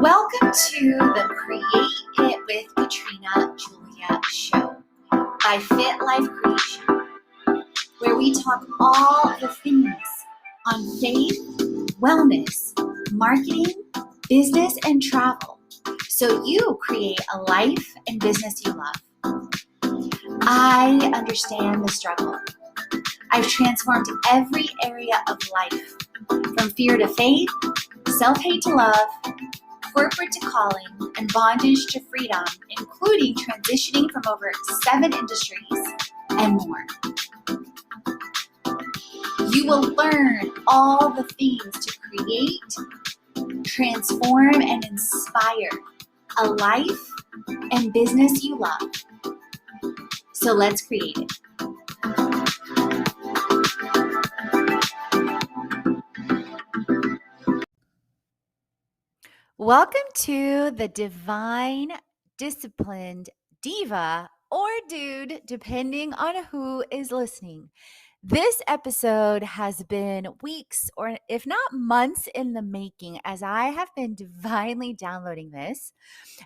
Welcome to the Create It with Katrina Julia show by Fit Life Creation, where we talk all the things on faith, wellness, marketing, business, and travel so you create a life and business you love. I understand the struggle. I've transformed every area of life, from fear to faith, self-hate to love, corporate to calling, and bondage to freedom, including transitioning from over 7 industries and more. You will learn all the things to create, transform, and inspire a life and business you love. So let's create it. Welcome to the Divine Disciplined Diva or Dude, depending on who is listening. This episode has been weeks or if not months in the making as I have been divinely downloading this.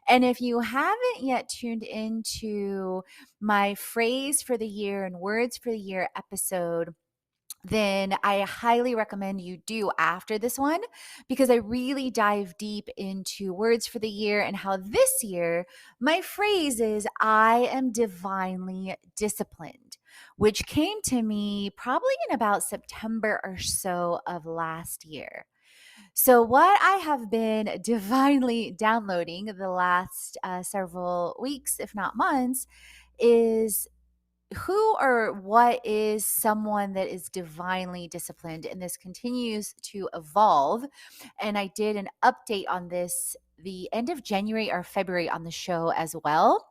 And if you haven't yet tuned into my phrase for the year and words for the year episode, then I highly recommend you do after this one, because I really dive deep into words for the year and how this year my phrase is I am divinely disciplined, which came to me probably in about September or so of last year. So, what I have been divinely downloading the last several weeks, if not months, is who or what is someone that is divinely disciplined, and this continues to evolve. And I did an update on this the end of January or February on the show as well,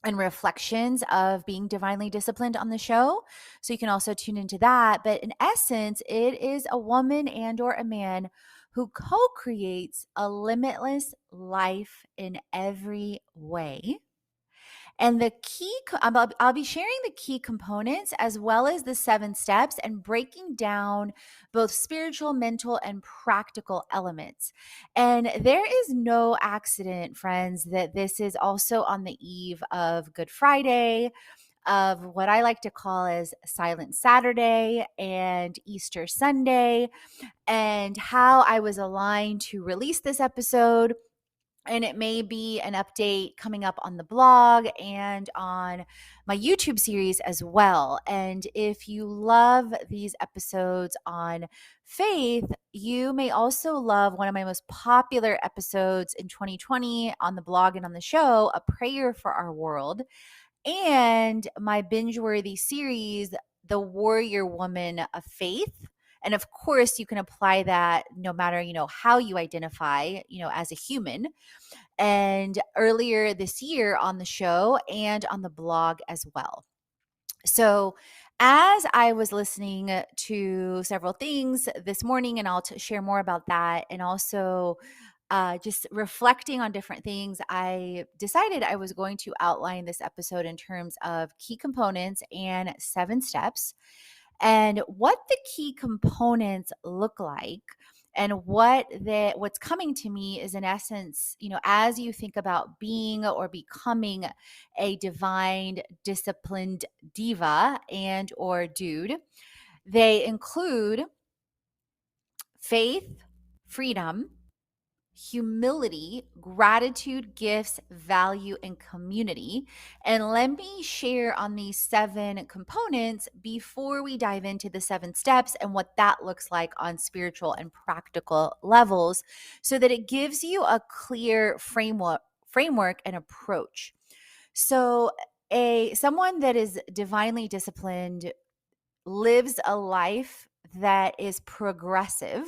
and reflections of being divinely disciplined on the show, so you can also tune into that. But in essence, it is a woman and or a man who co-creates a limitless life in every way. And the key, I'll be sharing the key components as well as the 7 steps and breaking down both spiritual, mental, and practical elements. And there is no accident, friends, that this is also on the eve of Good Friday, of what I like to call as Silent Saturday and Easter Sunday, and how I was aligned to release this episode. And it may be an update coming up on the blog and on my YouTube series as well. And if you love these episodes on faith, you may also love one of my most popular episodes in 2020 on the blog and on the show, A Prayer for Our World, and my binge-worthy series, The Warrior Woman of Faith. And of course, you can apply that no matter, how you identify, as a human. And earlier this year on the show and on the blog as well. So as I was listening to several things this morning, and I'll share more about that, and also just reflecting on different things, I decided I was going to outline this episode in terms of key components and 7 steps, and what the key components look like. And what's coming to me is, in essence, as you think about being or becoming a divine disciplined diva and or dude, they include faith, freedom, humility, gratitude, gifts, value, and community. And let me share on these 7 components before we dive into the 7 steps and what that looks like on spiritual and practical levels, so that it gives you a clear framework and approach. So someone that is divinely disciplined lives a life that is progressive.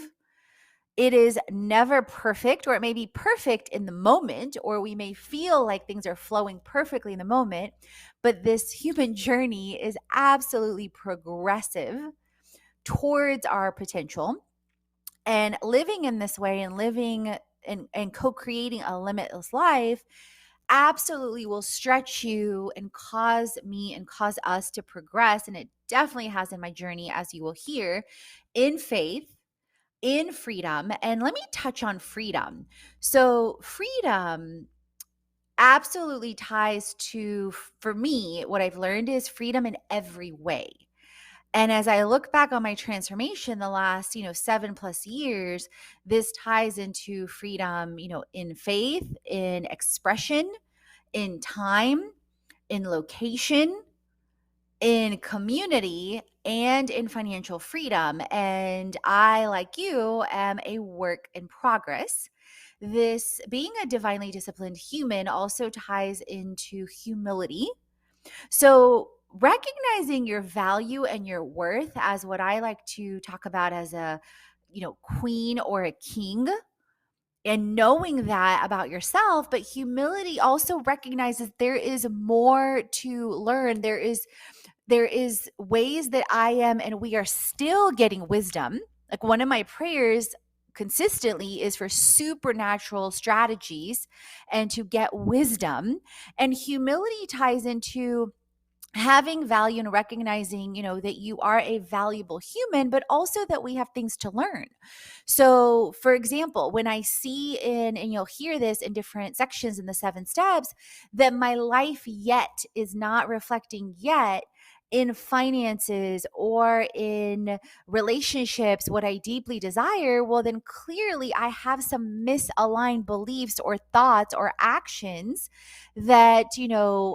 It is never perfect, or it may be perfect in the moment, or we may feel like things are flowing perfectly in the moment, but this human journey is absolutely progressive towards our potential. And living in this way and living and co-creating a limitless life absolutely will stretch you and cause me and cause us to progress. And it definitely has in my journey, as you will hear, in faith, in freedom. And let me touch on freedom. So, freedom absolutely ties to, for me, what I've learned is freedom in every way. And as I look back on my transformation the last, 7+ years, this ties into freedom, in faith, in expression, in time, in location, in community, and in financial freedom. And I, like you, am a work in progress. This being a divinely disciplined human also ties into humility. So, recognizing your value and your worth as what I like to talk about as a, queen or a king, and knowing that about yourself. But humility also recognizes there is more to learn. There is ways that I am and we are still getting wisdom. Like, one of my prayers consistently is for supernatural strategies and to get wisdom. And humility ties into having value and recognizing, that you are a valuable human, but also that we have things to learn. So, for example, when I see and you'll hear this in different sections in the 7 steps, that my life yet is not reflecting yet in finances or in relationships what I deeply desire, well, then clearly I have some misaligned beliefs or thoughts or actions that,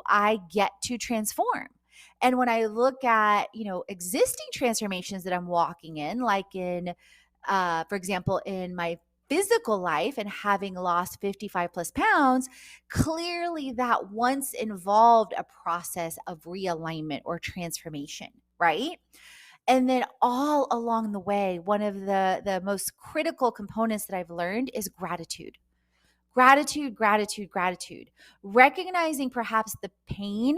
I get to transform. And when I look at, existing transformations that I'm walking in, like in, for example, in my physical life and having lost 55+ pounds, clearly that once involved a process of realignment or transformation, right? And then all along the way, one of the most critical components that I've learned is gratitude. Gratitude, gratitude, gratitude. Recognizing perhaps the pain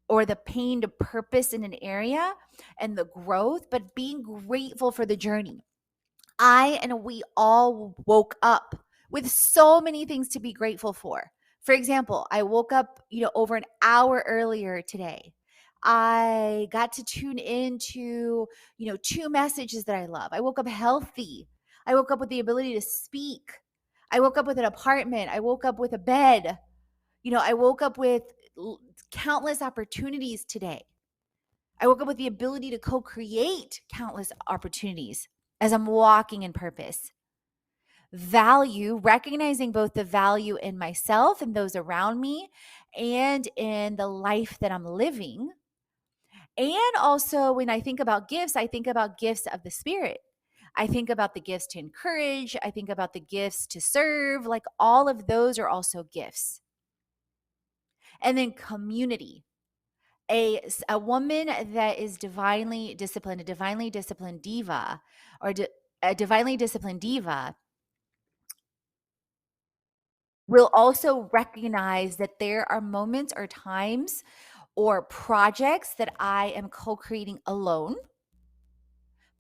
or the pain to purpose in an area and the growth, but being grateful for the journey. We all woke up with so many things to be grateful for. For example, I woke up, over an hour earlier today. I got to tune into, 2 messages that I love. I woke up healthy. I woke up with the ability to speak. I woke up with an apartment. I woke up with a bed. I woke up with countless opportunities today. I woke up with the ability to co create countless opportunities as I'm walking in purpose. Value, recognizing both the value in myself and those around me and in the life that I'm living. And also, when I think about gifts, I think about gifts of the spirit. I think about the gifts to encourage. I think about the gifts to serve. Like, all of those are also gifts. And then community. A woman that is divinely disciplined, a divinely disciplined diva, or a divinely disciplined diva will also recognize that there are moments or times or projects that I am co-creating alone.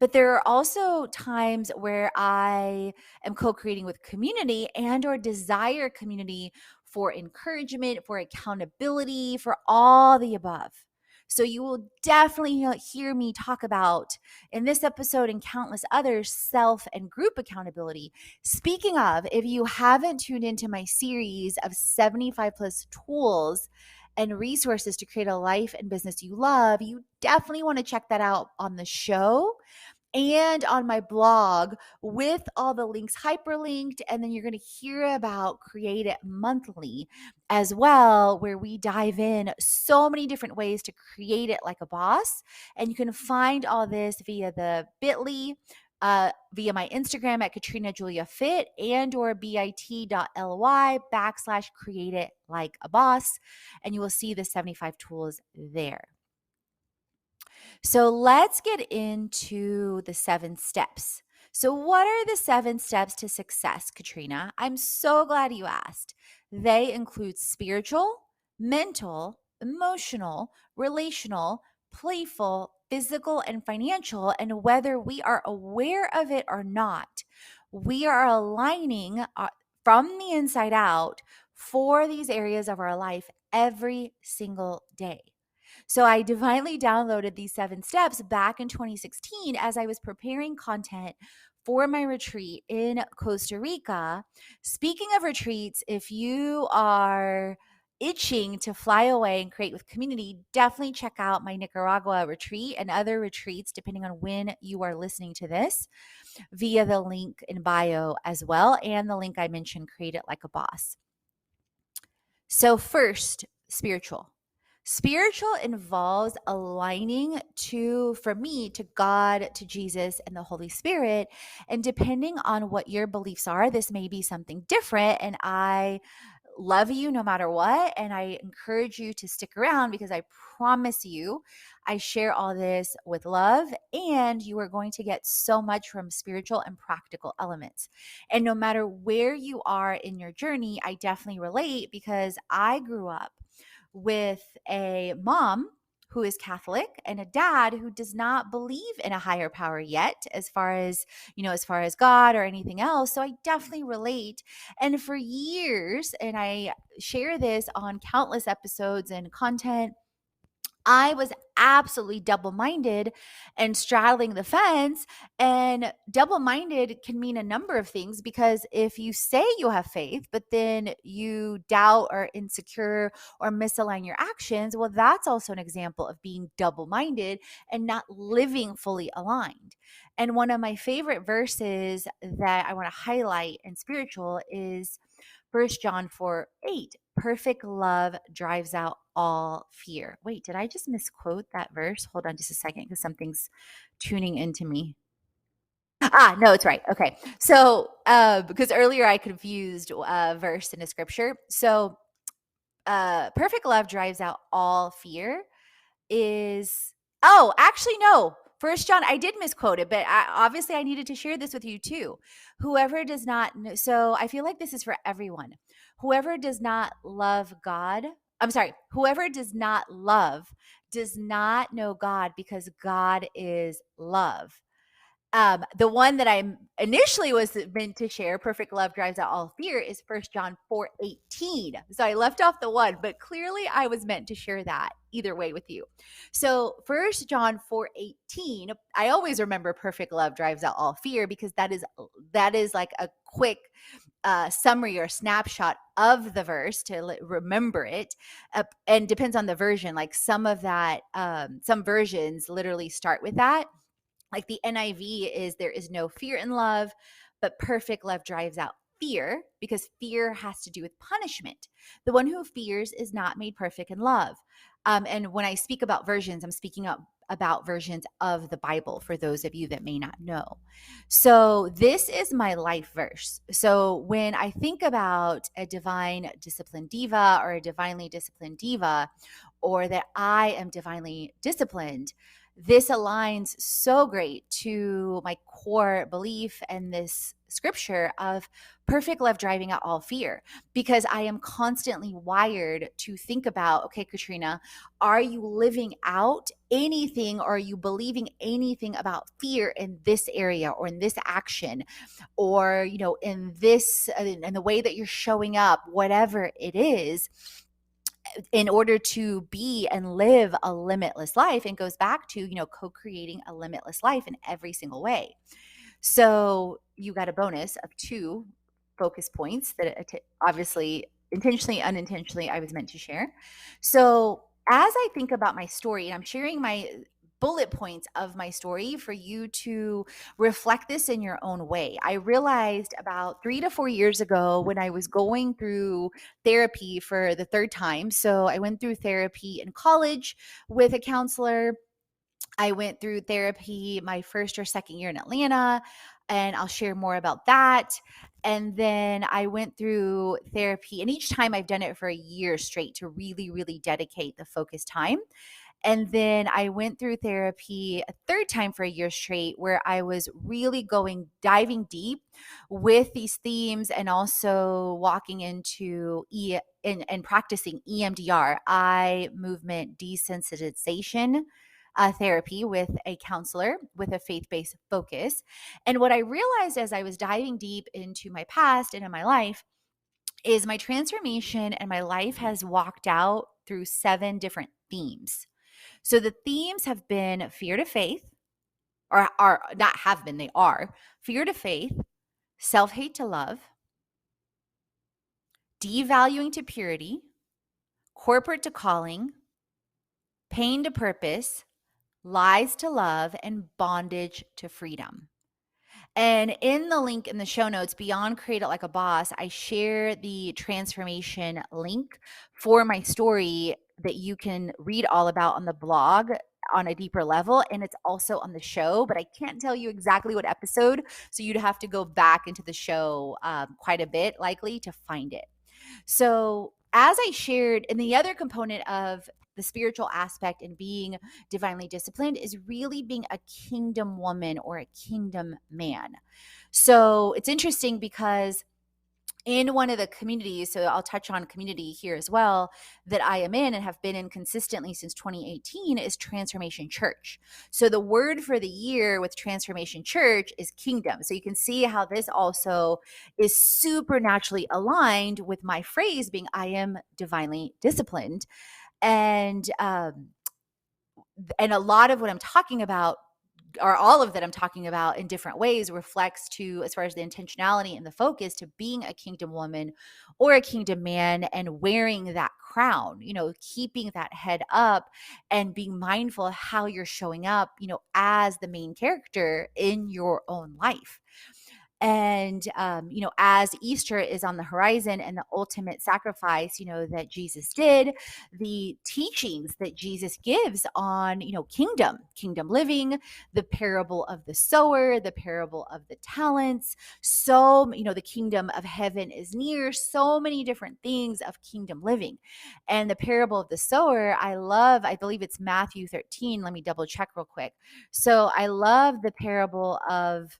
But there are also times where I am co-creating with community and or desire community for encouragement, for accountability, for all the above. So you will definitely hear me talk about in this episode and countless others, self and group accountability. Speaking of, if you haven't tuned into my series of 75+ tools and resources to create a life and business you love, you definitely want to check that out on the show and on my blog with all the links hyperlinked. And then you're going to hear about Create It Monthly as well, where we dive in so many different ways to create it like a boss. And you can find all this via the bit.ly, via my Instagram at Katrina Julia Fit, and or bit.ly/create it like a boss. And you will see the 75 tools there. So let's get into the 7 steps. So, what are the 7 steps to success, Katrina? I'm so glad you asked. They include spiritual, mental, emotional, relational, playful, physical, and financial. And whether we are aware of it or not, we are aligning from the inside out for these areas of our life every single day. So I divinely downloaded these 7 steps back in 2016 as I was preparing content for my retreat in Costa Rica. Speaking of retreats, if you are itching to fly away and create with community, definitely check out my Nicaragua retreat and other retreats, depending on when you are listening to this, via the link in bio as well, and the link I mentioned, Create It Like a Boss. So first, spiritual. Spiritual involves aligning for me, to God, to Jesus, and the Holy Spirit. And depending on what your beliefs are, this may be something different. And I love you no matter what. And I encourage you to stick around, because I promise you, I share all this with love, and you are going to get so much from spiritual and practical elements. And no matter where you are in your journey, I definitely relate, because I grew up with a mom who is Catholic and a dad who does not believe in a higher power yet, as far as, as far as God or anything else. So I definitely relate. And for years, and I share this on countless episodes and content, I was absolutely double minded and straddling the fence. And double minded can mean a number of things, because if you say you have faith, but then you doubt or insecure or misalign your actions, well, that's also an example of being double minded and not living fully aligned. And one of my favorite verses that I want to highlight in spiritual is 1 John 4:8. Perfect love drives out all fear. Wait, did I just misquote that verse? Hold on just a second, because something's tuning into me. No, it's right. Okay. So, because earlier I confused a verse in a scripture. So, perfect love drives out all fear is, oh, actually, no. 1 John, I did misquote it, but obviously I needed to share this with you too. Whoever does not know, so I feel like this is for everyone. Whoever does not love God, I'm sorry, whoever does not love does not know God, because God is love. The one that I initially was meant to share, perfect love drives out all fear, is 1 John 4:18. So I left off the one, but clearly I was meant to share that either way with you. So 1 John 4:18, I always remember perfect love drives out all fear, because that is like a quick summary or snapshot of the verse to remember it, and depends on the version. Like some of that, some versions literally start with that. Like the NIV is, there is no fear in love, but perfect love drives out fear, because fear has to do with punishment. The one who fears is not made perfect in love. And when I speak about versions, I'm speaking about versions of the Bible, for those of you that may not know. So this is my life verse. So when I think about a divine disciplined diva, or a divinely disciplined diva, or that I am divinely disciplined, this aligns so great to my core belief and this scripture of perfect love driving out all fear, because I am constantly wired to think about, okay, Katrina, are you living out anything, or are you believing anything about fear in this area, or in this action, or, in this, in the way that you're showing up, whatever it is, in order to be and live a limitless life. And goes back to, co-creating a limitless life in every single way. So you got a bonus of 2 focus points that obviously, intentionally, unintentionally, I was meant to share. So as I think about my story, and I'm sharing my bullet points of my story for you to reflect this in your own way. I realized about 3 to 4 years ago, when I was going through therapy for the third time. So I went through therapy in college with a counselor. I went through therapy my first or second year in Atlanta, and I'll share more about that. And then I went through therapy, and each time I've done it for a year straight, to really, really dedicate the focused time. And then I went through therapy a third time for a year straight, where I was really diving deep with these themes, and also walking into and practicing EMDR, eye movement desensitization therapy, with a counselor with a faith-based focus. And what I realized as I was diving deep into my past and in my life is my transformation and my life has walked out through 7 different themes. So the themes have been fear to faith, or are not have been, they are fear to faith, self-hate to love, devaluing to purity, corporate to calling, pain to purpose, lies to love, and bondage to freedom. And in the link in the show notes, Beyond Create It Like a Boss, I share the transformation link for my story that you can read all about on the blog on a deeper level. And it's also on the show, but I can't tell you exactly what episode. So you'd have to go back into the show quite a bit, likely, to find it. So, as I shared, and the other component of the spiritual aspect and being divinely disciplined is really being a kingdom woman or a kingdom man. So, it's interesting because in one of the communities, so I'll touch on community here as well, that I am in and have been in consistently since 2018 is Transformation Church. So the word for the year with Transformation Church is kingdom. So you can see how this also is supernaturally aligned with my phrase being I am divinely disciplined. And a lot of what I'm talking about, or all of that I'm talking about in different ways, reflects to, as far as the intentionality and the focus, to being a kingdom woman or a kingdom man and wearing that crown, keeping that head up and being mindful of how you're showing up, as the main character in your own life. And, as Easter is on the horizon and the ultimate sacrifice, that Jesus did, the teachings that Jesus gives on, kingdom living, the parable of the sower, the parable of the talents. So, the kingdom of heaven is near, so many different things of kingdom living. And the parable of the sower, I believe it's Matthew 13. Let me double check real quick. So I love the parable of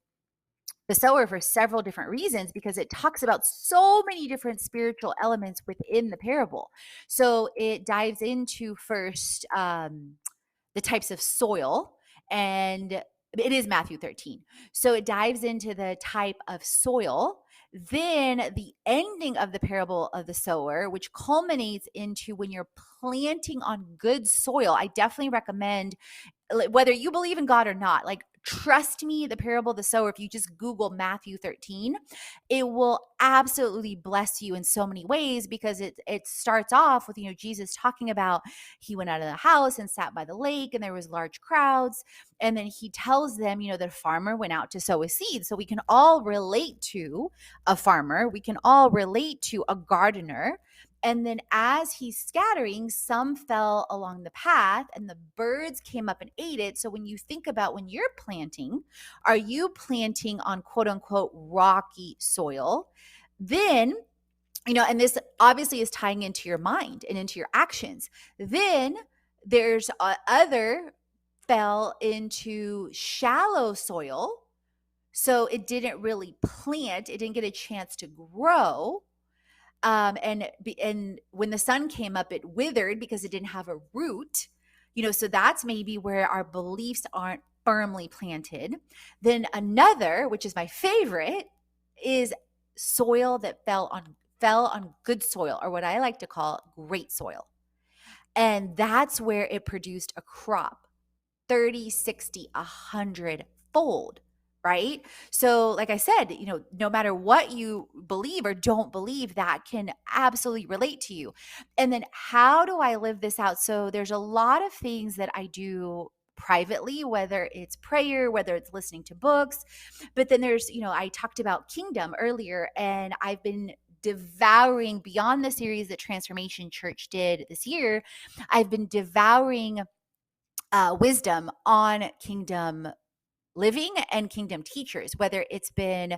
the sower for several different reasons because it talks about so many different spiritual elements within the parable. So it dives into first the types of soil, and it is Matthew 13. So it dives into the type of soil. Then the ending of the parable of the sower, which culminates into when you're planting on good soil. I definitely recommend, whether you believe in God or not, like, trust me, the parable of the sower, if you just Google Matthew 13, it will absolutely bless you in so many ways, because it starts off with, Jesus talking about he went out of the house and sat by the lake and there was large crowds. And then he tells them, the farmer went out to sow a seed. So we can all relate to a farmer. We can all relate to a gardener. And then as he's scattering, some fell along the path and the birds came up and ate it. So when you think about when you're planting, are you planting on quote unquote rocky soil? Then, and this obviously is tying into your mind and into your actions. Then there's other fell into shallow soil. So it didn't really plant, it didn't get a chance to grow. And when the sun came up, it withered because it didn't have a root. So that's maybe where our beliefs aren't firmly planted. Then another, which is my favorite, is soil that fell on good soil, or what I like to call great soil. And that's where it produced a crop 30, 60, 100 fold, right? So like I said, no matter what you believe or don't believe, that can absolutely relate to you. And then how do I live this out? So there's a lot of things that I do privately, whether it's prayer, whether it's listening to books, but then there's, I talked about kingdom earlier, and I've been devouring, beyond the series that Transformation Church did this year, I've been devouring wisdom on kingdom living and kingdom teachers, whether it's been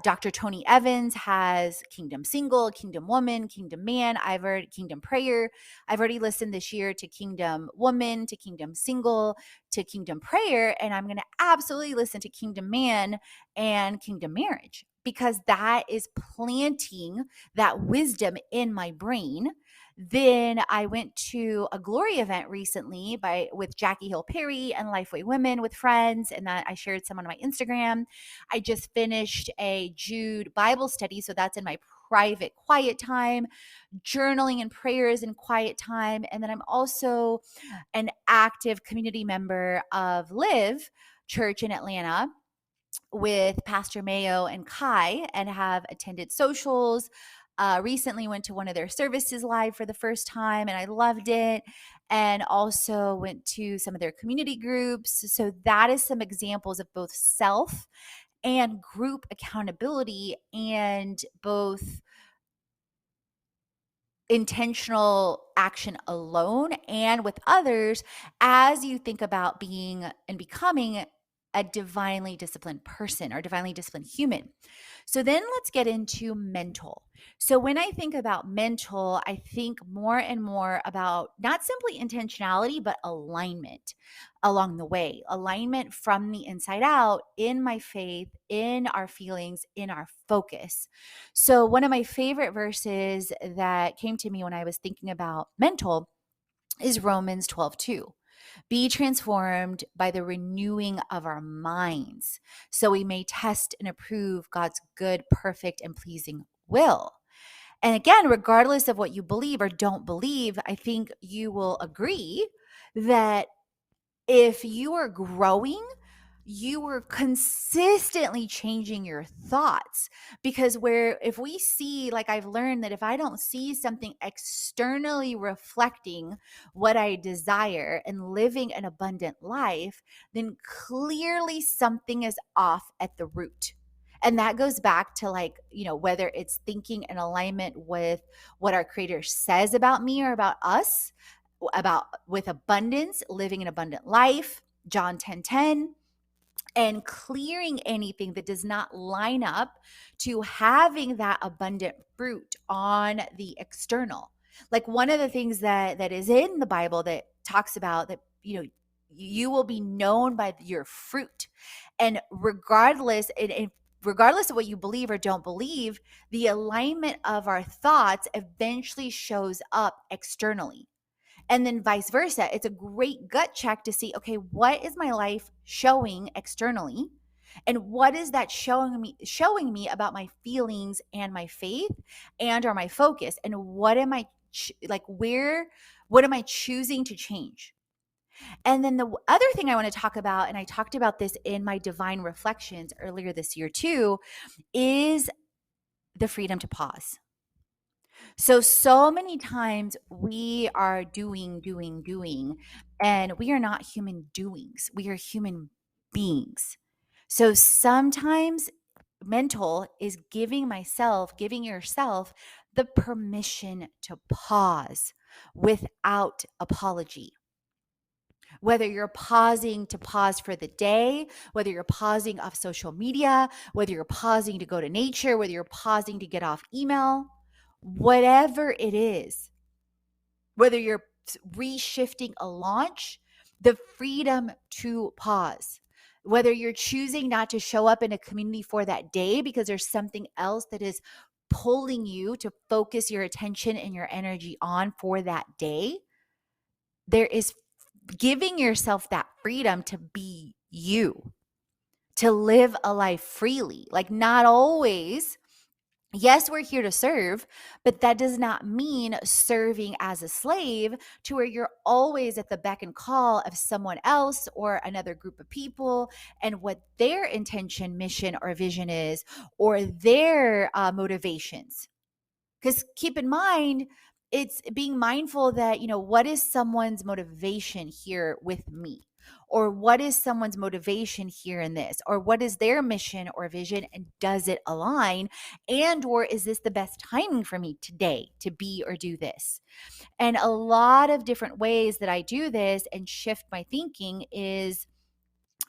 Dr. Tony Evans has Kingdom Single, Kingdom Woman, Kingdom Man. I've heard Kingdom Prayer. I've already listened this year to Kingdom Woman, to Kingdom Single, to Kingdom Prayer, and I'm going to absolutely listen to Kingdom Man and Kingdom Marriage, because that is planting that wisdom in my brain. Then I went to a glory event recently with Jackie Hill Perry and Lifeway Women with friends, and that I shared some on my Instagram. I just finished a Jude Bible study, so that's in my private quiet time, journaling and prayers in quiet time. And then I'm also an active community member of Live, church in Atlanta with Pastor Mayo and Kai and have attended socials. Recently went to one of their services live for the first time and I loved it. And also went to some of their community groups. So that is some examples of both self and group accountability and both intentional action alone and with others as you think about being and becoming a divinely disciplined person or divinely disciplined human. So then let's get into mental. So when I think about mental, I think more and more about not simply intentionality, but alignment along the way, alignment from the inside out in my faith, in our feelings, in our focus. So one of my favorite verses that came to me when I was thinking about mental is Romans 12:2. Be transformed by the renewing of our minds, so we may test and approve God's good, perfect, and pleasing will. And again, regardless of what you believe or don't believe, I think you will agree that if you are growing, you are consistently changing your thoughts because if we see, like I've learned that if I don't see something externally reflecting what I desire and living an abundant life, then clearly something is off at the root. And that goes back to whether it's thinking in alignment with what our creator says about me or about us, about with abundance, living an abundant life, John 10:10, and clearing anything that does not line up to having that abundant fruit on the external. Like one of the things that is in the Bible that talks about that, you will be known by your fruit. And regardless of what you believe or don't believe, the alignment of our thoughts eventually shows up externally. And then vice versa. It's a great gut check to see, okay, what is my life showing externally? And what is that showing me about my feelings and my faith and or my focus? And what am I what am I choosing to change? And then the other thing I want to talk about, and I talked about this in my divine reflections earlier this year too, is the freedom to pause. So many times we are doing, and we are not human doings. We are human beings. So sometimes mental is giving yourself the permission to pause without apology. Whether you're pausing to pause for the day, whether you're pausing off social media, whether you're pausing to go to nature, whether you're pausing to get off email, whatever it is, whether you're reshifting a launch, the freedom to pause. Whether you're choosing not to show up in a community for that day because there's something else that is pulling you to focus your attention and your energy on for that day, there is giving yourself that freedom to be you, to live a life freely. Like, not always. Yes, we're here to serve, but that does not mean serving as a slave to where you're always at the beck and call of someone else or another group of people and what their intention, mission, or vision is, or their motivations. Because keep in mind, it's being mindful that, what is someone's motivation here with me? Or what is someone's motivation here in this? Or what is their mission or vision? And does it align? And or is this the best timing for me today to be or do this? And a lot of different ways that I do this and shift my thinking is,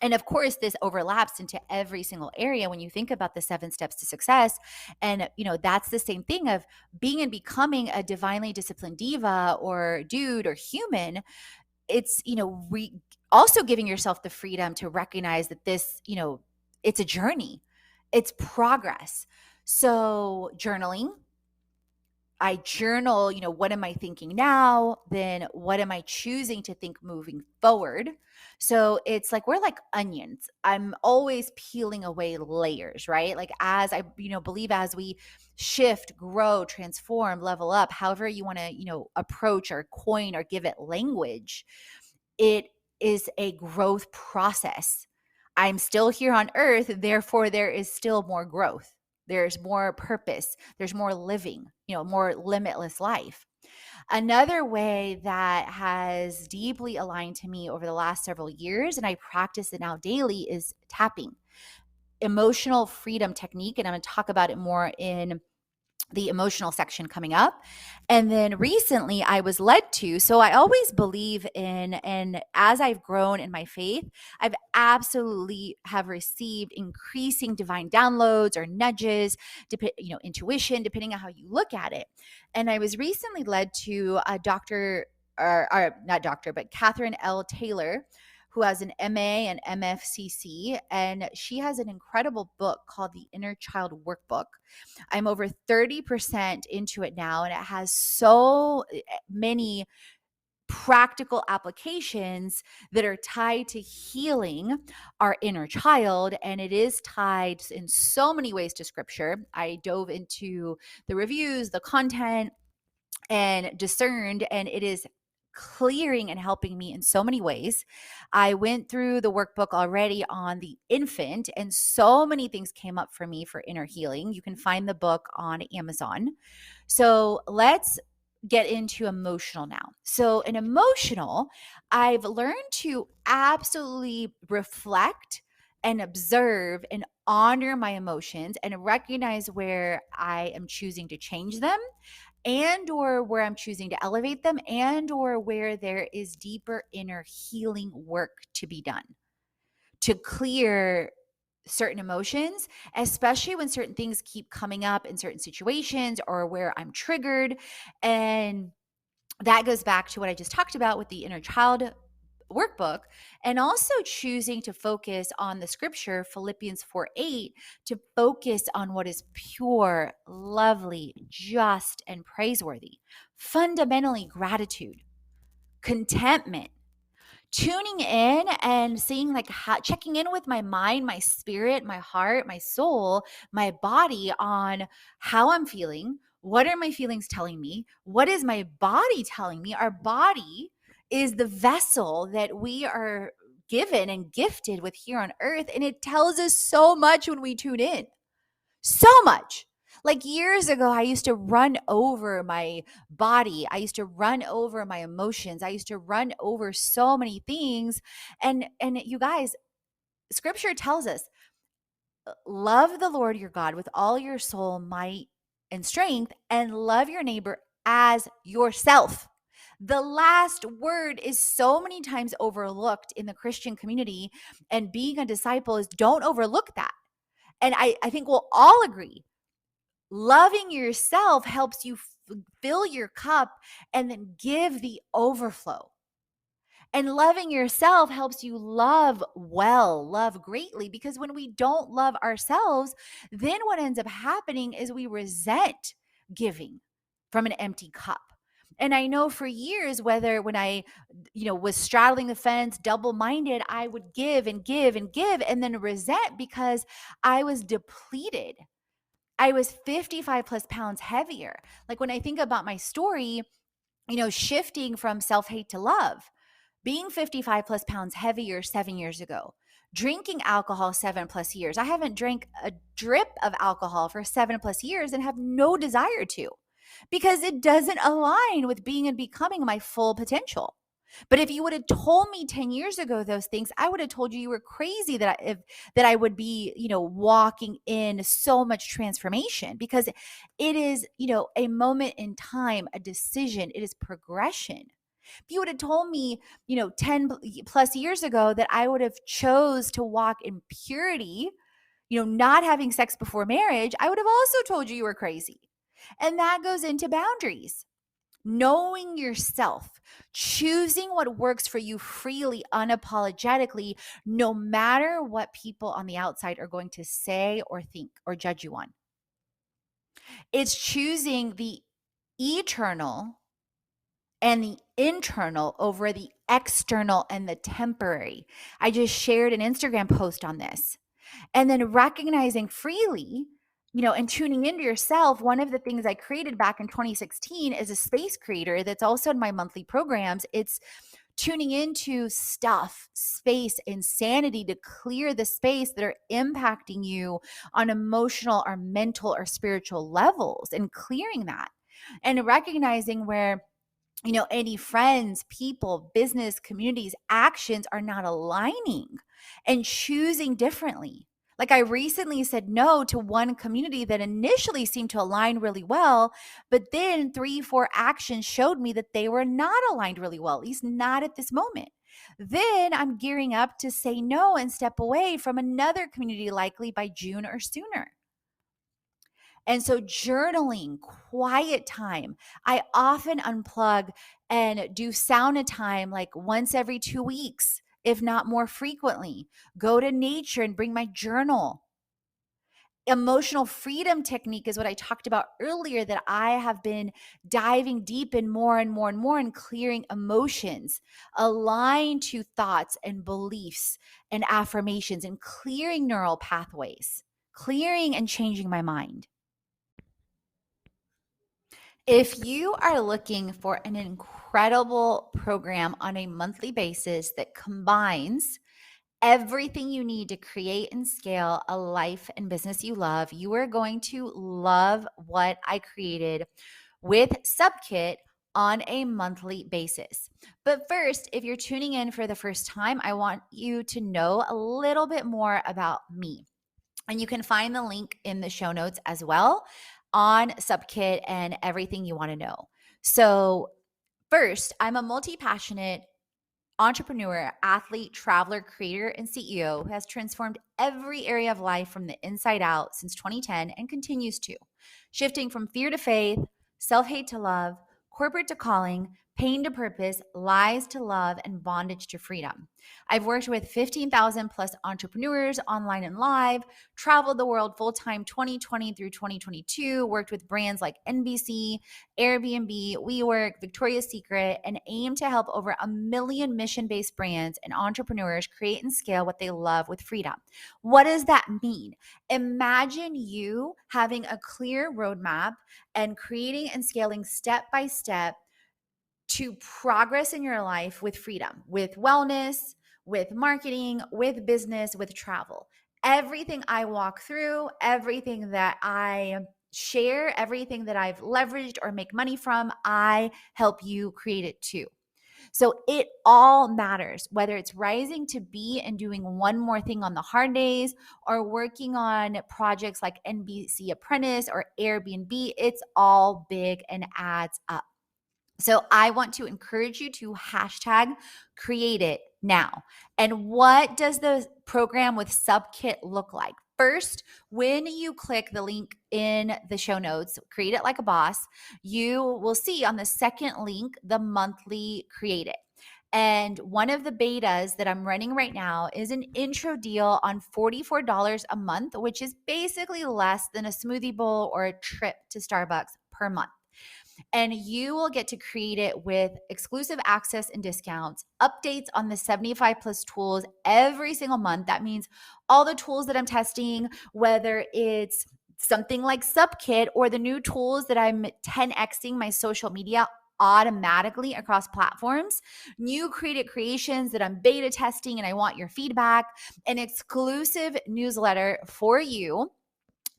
and of course, this overlaps into every single area when you think about the 7 steps to success. And, that's the same thing of being and becoming a divinely disciplined diva or dude or human. It's, also giving yourself the freedom to recognize that this, it's a journey, it's progress. So journaling, I journal, what am I thinking now? Then what am I choosing to think moving forward? So it's like we're like onions. I'm always peeling away layers, right? Like as I, believe as we shift, grow, transform, level up, however you want to, approach or coin or give it language, it is a growth process. I'm still here on earth, therefore there is still more growth. There's more purpose. There's more living, more limitless life. Another way that has deeply aligned to me over the last several years, and I practice it now daily, is tapping. Emotional freedom technique. And I'm going to talk about it more in the emotional section coming up. And then recently I was led to, so I always believe in, and as I've grown in my faith, I've absolutely have received increasing divine downloads or nudges, intuition, depending on how you look at it. And I was recently led to a doctor, or not doctor, but Catherine L. Taylor, who has an MA and MFCC, and she has an incredible book called The Inner Child Workbook. I'm over 30% into it now, and it has so many practical applications that are tied to healing our inner child. And it is tied in so many ways to scripture. I dove into the reviews, the content, and discerned, and it is clearing and helping me in so many ways. I went through the workbook already on the infant, and so many things came up for me for inner healing. You can find the book on Amazon. So let's get into emotional now. So in emotional, I've learned to absolutely reflect and observe and honor my emotions and recognize where I am choosing to change them, and or where I'm choosing to elevate them, and or where there is deeper inner healing work to be done to clear certain emotions, especially when certain things keep coming up in certain situations or where I'm triggered. And that goes back to what I just talked about with the inner child workbook, and also choosing to focus on the scripture, Philippians 4:8, to focus on what is pure, lovely, just, and praiseworthy. Fundamentally, gratitude, contentment, tuning in and seeing, like, checking in with my mind, my spirit, my heart, my soul, my body on how I'm feeling. What are my feelings telling me? What is my body telling me? Our body is the vessel that we are given and gifted with here on earth. And it tells us so much when we tune in. So much. Like years ago, I used to run over my body. I used to run over my emotions. I used to run over so many things. And you guys, scripture tells us, love the Lord your God with all your soul, might, and strength, and love your neighbor as yourself. The last word is so many times overlooked in the Christian community, and being a disciple is, don't overlook that. And I think we'll all agree, loving yourself helps you fill your cup and then give the overflow. And loving yourself helps you love well, love greatly, because when we don't love ourselves, then what ends up happening is we resent giving from an empty cup. And I know for years, whether when I, was straddling the fence, double-minded, I would give and give and give and then resent because I was depleted. I was 55 plus pounds heavier. Like when I think about my story, shifting from self-hate to love, being 55 plus pounds heavier 7 years ago, drinking alcohol 7 plus years. I haven't drank a drip of alcohol for 7 plus years and have no desire to, because it doesn't align with being and becoming my full potential. But if you would have told me 10 years ago those things, I would have told you were crazy that I would be, walking in so much transformation, because it is, a moment in time, a decision, it is progression. If you would have told me, 10 plus years ago that I would have chose to walk in purity, not having sex before marriage, I would have also told you were crazy. And that goes into boundaries. Knowing yourself, choosing what works for you freely, unapologetically, no matter what people on the outside are going to say or think or judge you on. It's choosing the eternal and the internal over the external and the temporary. I just shared an Instagram post on this. And then recognizing freely, and tuning into yourself. One of the things I created back in 2016 is a space creator that's also in my monthly programs. It's tuning into stuff, space, insanity to clear the space that are impacting you on emotional or mental or spiritual levels, and clearing that and recognizing where any friends, people, business, communities, actions are not aligning, and choosing differently. Like, I recently said no to one community that initially seemed to align really well, but then 3, 4 actions showed me that they were not aligned really well, at least not at this moment. Then I'm gearing up to say no and step away from another community, likely by June or sooner. And so, journaling, quiet time. I often unplug and do sauna time like once every 2 weeks, if not more frequently. Go to nature and bring my journal. Emotional freedom technique is what I talked about earlier, that I have been diving deep in more and more and more, and clearing emotions aligned to thoughts and beliefs and affirmations, and clearing neural pathways, clearing and changing my mind. If you are looking for an incredible program on a monthly basis that combines everything you need to create and scale a life and business you love, you are going to love what I created with Subkit on a monthly basis. But first, if you're tuning in for the first time, I want you to know a little bit more about me. And you can find the link in the show notes as well on Subkit and everything you want to know. So, first, I'm a multi-passionate entrepreneur, athlete, traveler, creator, and CEO who has transformed every area of life from the inside out since 2010 and continues to, shifting from fear to faith, self-hate to love, corporate to calling, pain to purpose, lies to love, and bondage to freedom. I've worked with 15,000 plus entrepreneurs online and live, traveled the world full-time 2020 through 2022, worked with brands like NBC, Airbnb, WeWork, Victoria's Secret, and aim to help over 1 million mission-based brands and entrepreneurs create and scale what they love with freedom. What does that mean? Imagine you having a clear roadmap and creating and scaling step by step to progress in your life with freedom, with wellness, with marketing, with business, with travel. Everything I walk through, everything that I share, everything that I've leveraged or make money from, I help you create it too. So it all matters, whether it's rising to be and doing one more thing on the hard days, or working on projects like NBC Apprentice or Airbnb. It's all big and adds up. So I want to encourage you to hashtag create it now. And what does the program with Subkit look like? First, when you click the link in the show notes, Create It Like a Boss, you will see on the second link the monthly Create It. And one of the betas that I'm running right now is an intro deal on $44 a month, which is basically less than a smoothie bowl or a trip to Starbucks per month. And you will get to create it with exclusive access and discounts, updates on the 75 plus tools every single month. That means all the tools that I'm testing, whether it's something like Subkit or the new tools that I'm 10xing my social media automatically across platforms, new creative creations that I'm beta testing and I want your feedback, an exclusive newsletter for you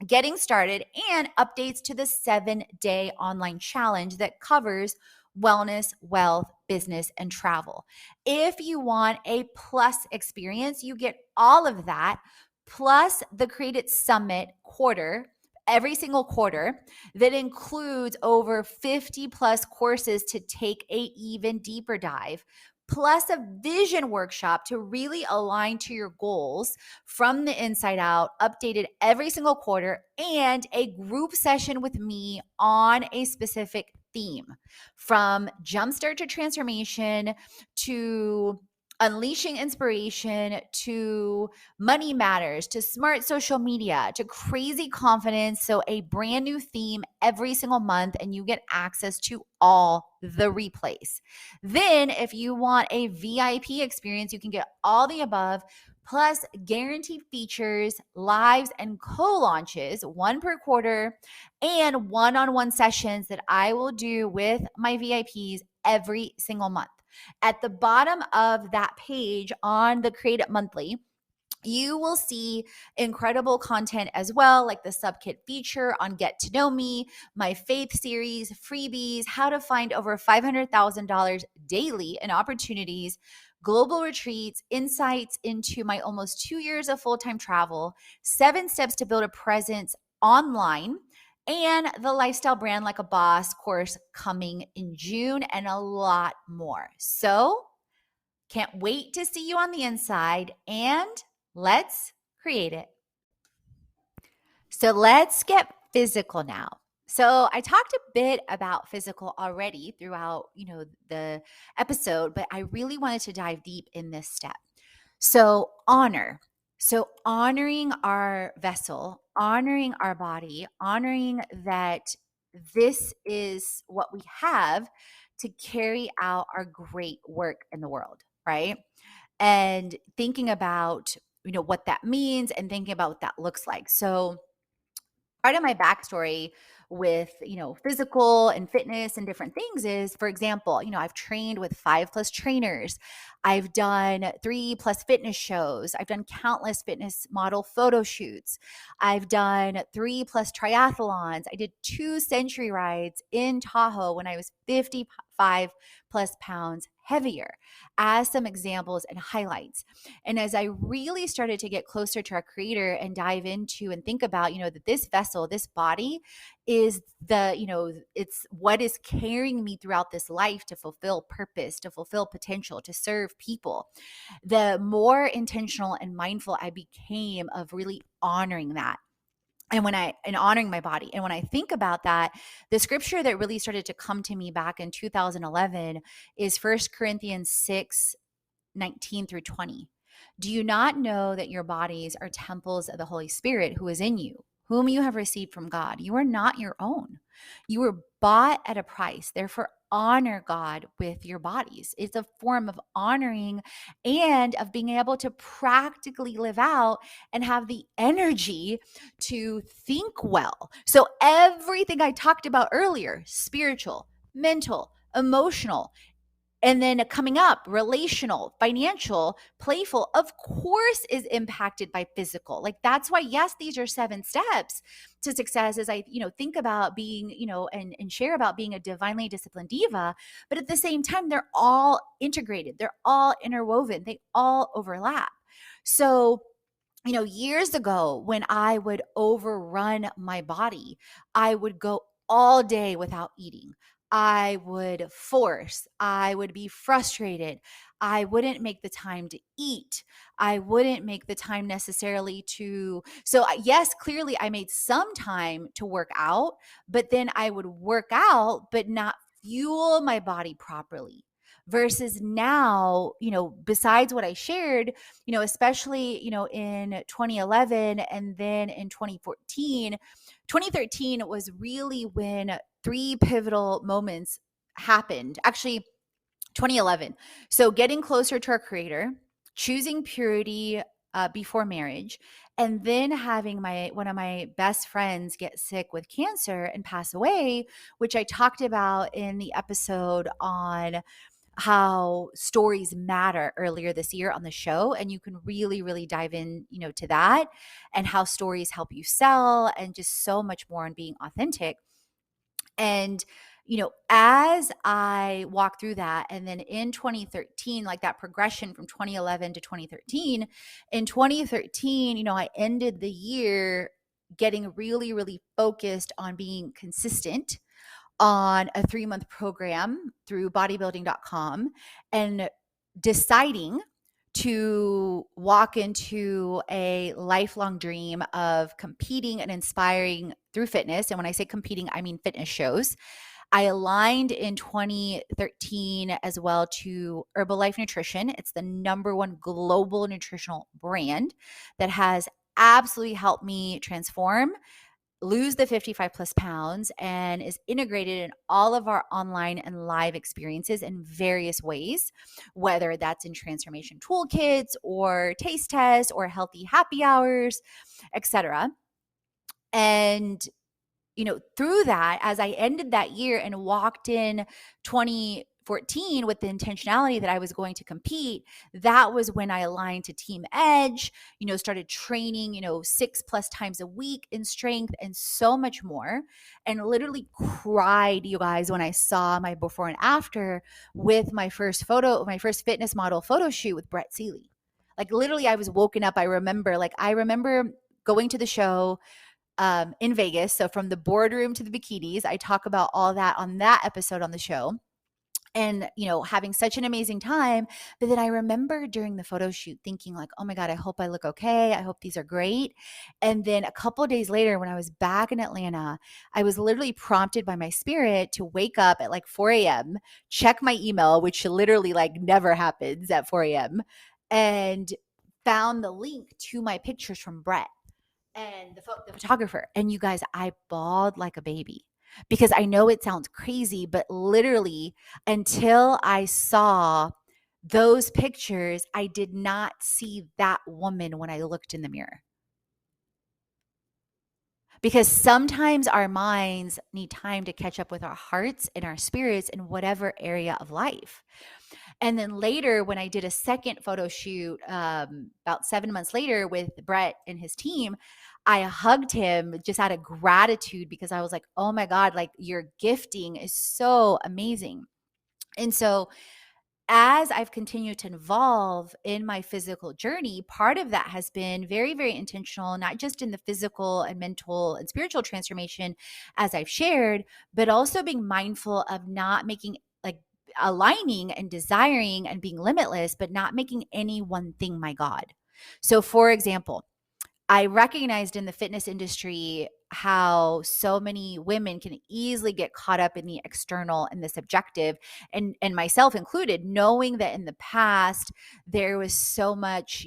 getting started, and updates to the 7-day online challenge that covers wellness, wealth, business, and travel. If you want a plus experience, you get all of that, plus the Create It Summit quarter, every single quarter, that includes over 50 plus courses to take a even deeper dive, plus a vision workshop to really align to your goals from the inside out, updated every single quarter, and a group session with me on a specific theme, from jumpstart to transformation, to unleashing inspiration, to money matters, to smart social media, to crazy confidence. So a brand new theme every single month, and you get access to all the replays. Then if you want a VIP experience, you can get all the above, plus guaranteed features, lives, and co-launches, one per quarter, and one-on-one sessions that I will do with my VIPs every single month. At the bottom of that page on the Create It Monthly, you will see incredible content as well, like the subkit feature on Get to Know Me, my faith series, freebies, how to find over $500,000 daily in opportunities, global retreats, insights into my almost 2 years of full-time travel, 7 steps to build a presence online, and the Lifestyle Brand Like a Boss course coming in June, and a lot more. So can't wait to see you on the inside, and let's create it. So let's get physical now. So I talked a bit about physical already throughout, the episode, but I really wanted to dive deep in this step. So honor. So honoring our vessel, honoring our body, honoring that this is what we have to carry out our great work in the world, right? And thinking about, what that means and thinking about what that looks like. So part of my backstory with physical and fitness and different things is, for example, I've trained with 5+ trainers. I've done 3+ fitness shows. I've done countless fitness model photo shoots. I've done 3+ triathlons. I did 2 century rides in Tahoe when I was 55+ pounds heavier, as some examples and highlights. And as I really started to get closer to our creator and dive into and think about, that this vessel, this body is it's what is carrying me throughout this life to fulfill purpose, to fulfill potential, to serve people, the more intentional and mindful I became of really honoring that. And honoring my body. And when I think about that, the scripture that really started to come to me back in 2011 is 1 Corinthians 6:19-20. Do you not know that your bodies are temples of the Holy Spirit who is in you, whom you have received from God? You are not your own. You were bought at a price. Therefore, honor God with your bodies. It's a form of honoring and of being able to practically live out and have the energy to think well. So, everything I talked about earlier, spiritual, mental, emotional, and then coming up, relational, financial, playful, of course, is impacted by physical. Like, that's why, yes, these are 7 steps to success as I, think about being, and share about being a divinely disciplined diva. But at the same time, they're all integrated. They're all interwoven. They all overlap. So, years ago when I would overrun my body, I would go all day without eating. I would force, I would be frustrated. I wouldn't make the time to eat. I wouldn't make the time necessarily yes, clearly I made some time to work out, but then I would work out, but not fuel my body properly. Versus now, besides what I shared, especially, in 2011 and then in 2014, 2013 was really when 3 pivotal moments happened. Actually, 2011. So getting closer to our creator, choosing purity before marriage, and then having one of my best friends get sick with cancer and pass away, which I talked about in the episode on how stories matter earlier this year on the show. And you can really, really dive in, to that and how stories help you sell and just so much more on being authentic. And, as I walk through that, and then in 2013, like that progression from 2011 to 2013, in 2013, I ended the year getting really, really focused on being consistent on a 3-month program through bodybuilding.com and deciding to walk into a lifelong dream of competing and inspiring through fitness. And when I say competing, I mean fitness shows. I aligned in 2013 as well to Herbalife Nutrition. It's the #1 global nutritional brand that has absolutely helped me transform, lose the 55+ pounds, and is integrated in all of our online and live experiences in various ways, whether that's in transformation toolkits or taste tests or healthy happy hours, etc. And through that, as I ended that year and walked in 2014 with the intentionality that I was going to compete, that was when I aligned to Team Edge, started training, 6+ times a week in strength and so much more. And literally cried, you guys, when I saw my before and after with my first fitness model photo shoot with Brett Seeley. Like literally I was woken up. I remember going to the show in Vegas. So from the boardroom to the bikinis, I talk about all that on that episode on the show, and having such an amazing time. But then I remember during the photo shoot thinking like, oh my God, I hope I look okay, I hope these are great. And then a couple of days later, when I was back in Atlanta, I was literally prompted by my spirit to wake up at like 4 a.m., check my email, which literally like never happens at 4 a.m., and found the link to my pictures from Brett and the photographer. And you guys, I bawled like a baby, because I know it sounds crazy, but literally until I saw those pictures, I did not see that woman when I looked in the mirror. Because sometimes our minds need time to catch up with our hearts and our spirits in whatever area of life. And then later, when I did a second photo shoot about 7 months later with Brett and his team, I hugged him just out of gratitude, because I was like, oh my God, like your gifting is so amazing. And so as I've continued to evolve in my physical journey, part of that has been very, very intentional, not just in the physical and mental and spiritual transformation, as I've shared, but also being mindful of not making aligning and desiring and being limitless, but not making any one thing my God. So, for example, I recognized in the fitness industry how so many women can easily get caught up in the external and the subjective, and myself included, knowing that in the past there was so much,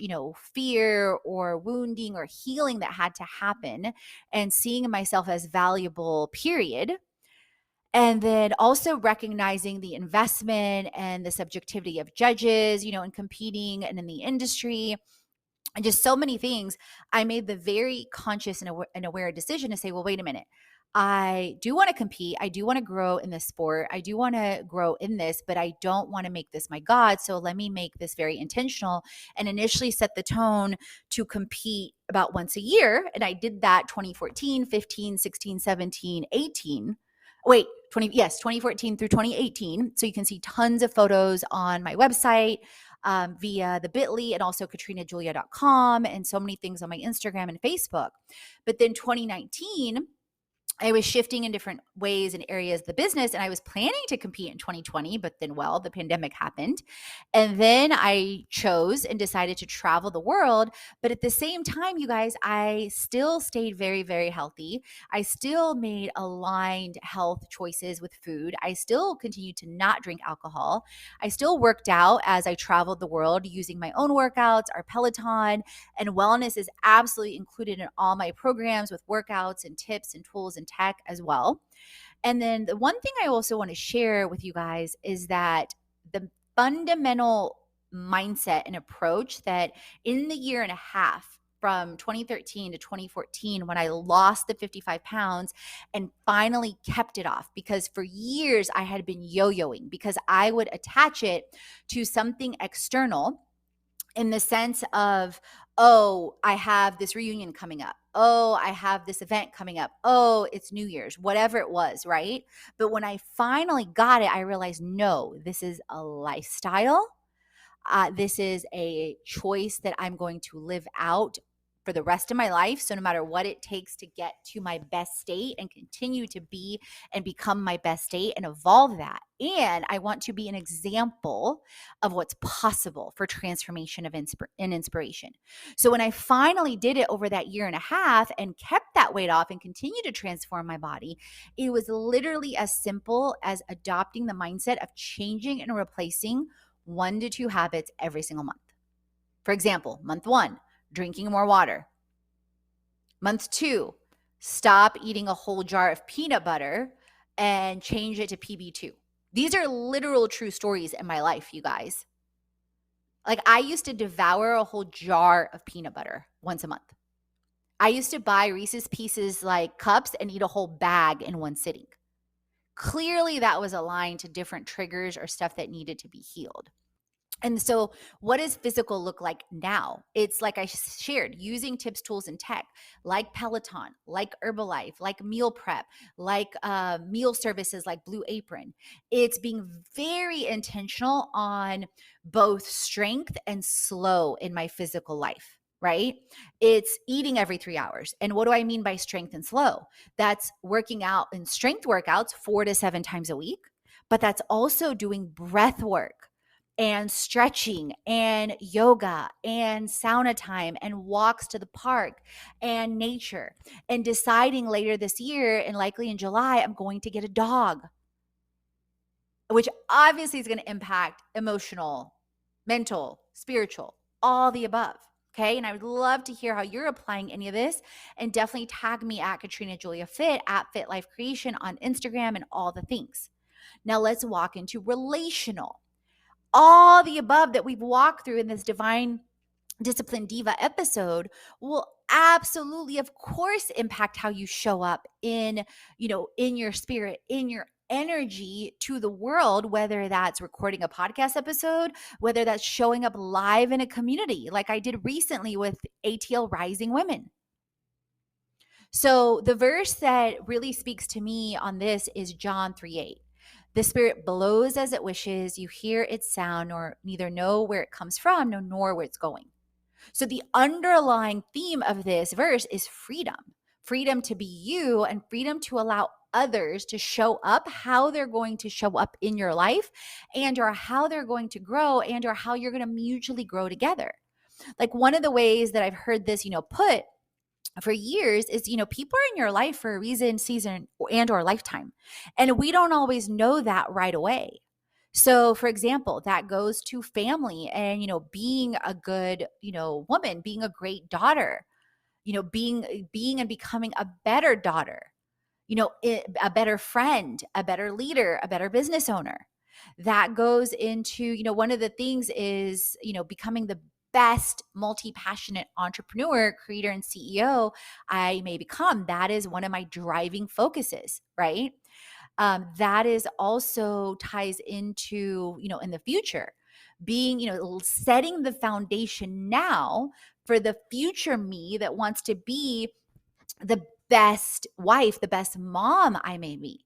fear or wounding or healing that had to happen, and seeing myself as valuable, period. And then also recognizing the investment and the subjectivity of judges, and competing and in the industry, and just so many things. I made the very conscious and aware decision to say, well, wait a minute. I do want to compete. I do want to grow in this sport. I do want to grow in this, but I don't want to make this my God. So let me make this very intentional, and initially set the tone to compete about once a year. And I did that 2014, 15, 16, 17, 18. Wait, 2014 through 2018. So you can see tons of photos on my website, via the bit.ly, and also katrinajulia.com, and so many things on my Instagram and Facebook. But then 2019, I was shifting in different ways and areas of the business, and I was planning to compete in 2020, but then, the pandemic happened. And then I chose and decided to travel the world. But at the same time, you guys, I still stayed very, very healthy. I still made aligned health choices with food. I still continued to not drink alcohol. I still worked out as I traveled the world using my own workouts, our Peloton, and wellness is absolutely included in all my programs with workouts and tips and tools and tech as well. And then the one thing I also want to share with you guys is that the fundamental mindset and approach that in the year and a half from 2013 to 2014, when I lost the 55 pounds and finally kept it off, because for years I had been yo-yoing, because I would attach it to something external, in the sense of, oh, I have this reunion coming up. Oh, I have this event coming up. Oh, it's New Year's, whatever it was, right? But when I finally got it, I realized, no, this is a lifestyle. This is a choice that I'm going to live out for the rest of my life. So no matter what it takes to get to my best state and continue to be and become my best state and evolve that. And I want to be an example of what's possible for transformation and inspiration. So when I finally did it over that year and a half and kept that weight off and continued to transform my body, it was literally as simple as adopting the mindset of changing and replacing 1 to 2 habits every single month. For example, month 1, drinking more water. Month 2, stop eating a whole jar of peanut butter and change it to PB2. These are literal true stories in my life, you guys. Like, I used to devour a whole jar of peanut butter once a month. I used to buy Reese's Pieces like cups and eat a whole bag in one sitting. Clearly, that was aligned to different triggers or stuff that needed to be healed. And so, what does physical look like now? It's like I shared, using tips, tools, and tech like Peloton, like Herbalife, like meal prep, like meal services like Blue Apron. It's being very intentional on both strength and slow in my physical life. Right? It's eating every 3 hours. And what do I mean by strength and slow? That's working out in strength workouts 4 to 7 times a week, but that's also doing breath work and stretching and yoga and sauna time and walks to the park and nature, and deciding later this year and likely in July, I'm going to get a dog, which obviously is going to impact emotional, mental, spiritual, all the above. Okay. And I would love to hear how you're applying any of this, and definitely tag me at Katrina Julia Fit at Fit Life Creation on Instagram and all the things. Now let's walk into relational. All the above that we've walked through in this Divine Discipline Diva episode will absolutely, of course, impact how you show up in, in your spirit, in your energy to the world, whether that's recording a podcast episode, whether that's showing up live in a community like I did recently with ATL Rising Women. So the verse that really speaks to me on this is John 3:8. The Spirit blows as it wishes. You hear its sound, nor neither know where it comes from, nor where it's going. So the underlying theme of this verse is freedom. Freedom to be you, and freedom to allow others to show up how they're going to show up in your life, and or how they're going to grow, and or how you're going to mutually grow together. Like, one of the ways that I've heard this, put for years is, people are in your life for a reason, season, and or lifetime. And we don't always know that right away. So for example, that goes to family and, being a good, woman, being a great daughter, being and becoming a better daughter, a better friend, a better leader, a better business owner. That goes into, one of the things is, becoming the best multi-passionate entrepreneur, creator, and CEO I may become. That is one of my driving focuses, right? That is also ties into, in the future, being, setting the foundation now for the future me that wants to be the best wife, the best mom I may be.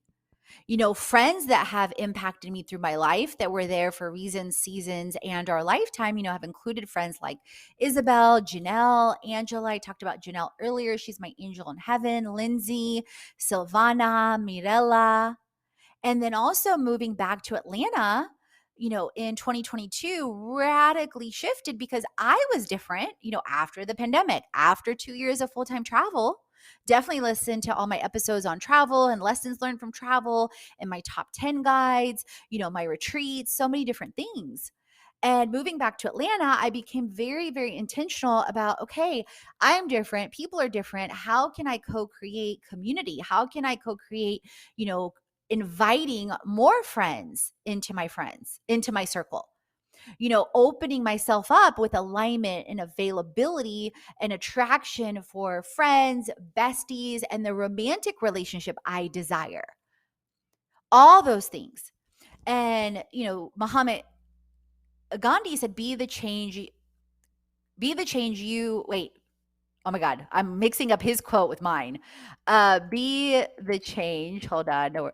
Friends that have impacted me through my life that were there for reasons, seasons, and our lifetime, have included friends like Isabel, Janelle, Angela. I talked about Janelle earlier. She's my angel in heaven. Lindsay, Silvana, Mirella. And then also moving back to Atlanta, in 2022, radically shifted because I was different, after the pandemic, after 2 years of full-time travel. Definitely listen to all my episodes on travel and lessons learned from travel and my top 10 guides, my retreats, so many different things. And moving back to Atlanta, I became very, very intentional about, okay, I'm different. People are different. How can I co-create community? How can I co-create, inviting more friends, into my circle, opening myself up with alignment and availability and attraction for friends, besties, and the romantic relationship I desire. All those things. And, Muhammad Gandhi said, wait, oh my God, I'm mixing up his quote with mine. Be the change, hold on, no,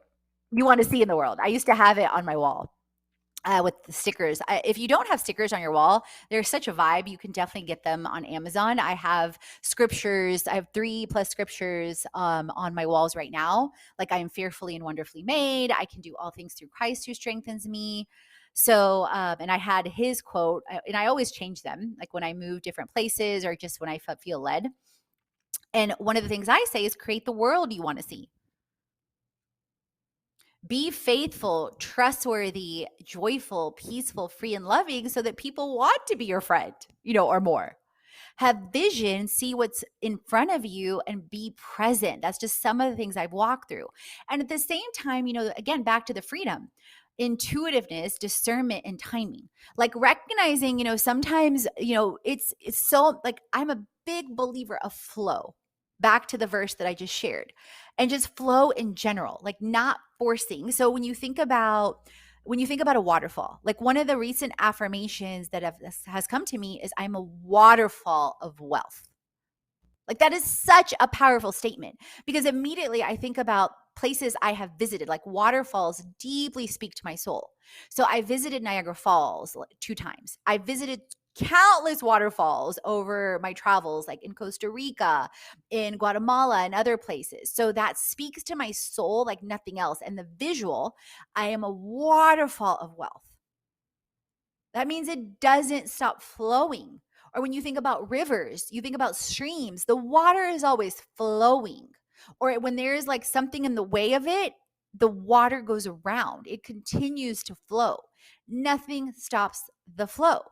you want to see in the world. I used to have it on my wall. With the stickers. If you don't have stickers on your wall, there's such a vibe. You can definitely get them on Amazon. I have scriptures. I have 3+ scriptures on my walls right now. Like, I am fearfully and wonderfully made. I can do all things through Christ who strengthens me. So, and I had his quote, and I always change them, like when I move different places or just when I feel led. And one of the things I say is create the world you want to see. Be faithful, trustworthy, joyful, peaceful, free, and loving so that people want to be your friend, or more. Have vision, see what's in front of you, and be present. That's just some of the things I've walked through. And at the same time, again, back to the freedom, intuitiveness, discernment, and timing. Like recognizing, sometimes, it's so, like, I'm a big believer of flow. back to the verse that I just shared, and just flow in general, like not forcing. So when you think about a waterfall, like one of the recent affirmations that has come to me is I'm a waterfall of wealth. Like that is such a powerful statement because immediately I think about places I have visited, like waterfalls deeply speak to my soul. So I visited Niagara Falls 2 times. I visited countless waterfalls over my travels, like in Costa Rica, in Guatemala, and other places. So that speaks to my soul like nothing else. And the visual, I am a waterfall of wealth. That means it doesn't stop flowing. Or when you think about rivers, you think about streams, the water is always flowing. Or when there is like something in the way of it, the water goes around, it continues to flow. Nothing stops the flow.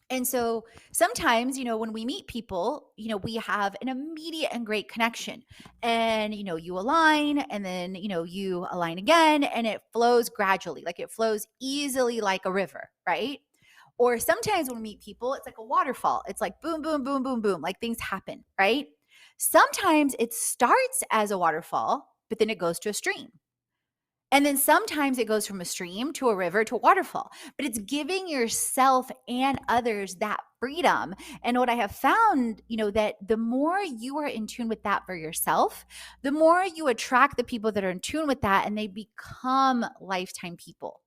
And so sometimes, when we meet people, we have an immediate and great connection. And, you align and then, you align again and it flows gradually, like it flows easily like a river, right? Or sometimes when we meet people, it's like a waterfall. It's like boom, boom, boom, boom, boom, like things happen, right? Sometimes it starts as a waterfall, but then it goes to a stream. And then sometimes it goes from a stream to a river to a waterfall, but it's giving yourself and others that freedom. And what I have found, that the more you are in tune with that for yourself, the more you attract the people that are in tune with that and they become lifetime people.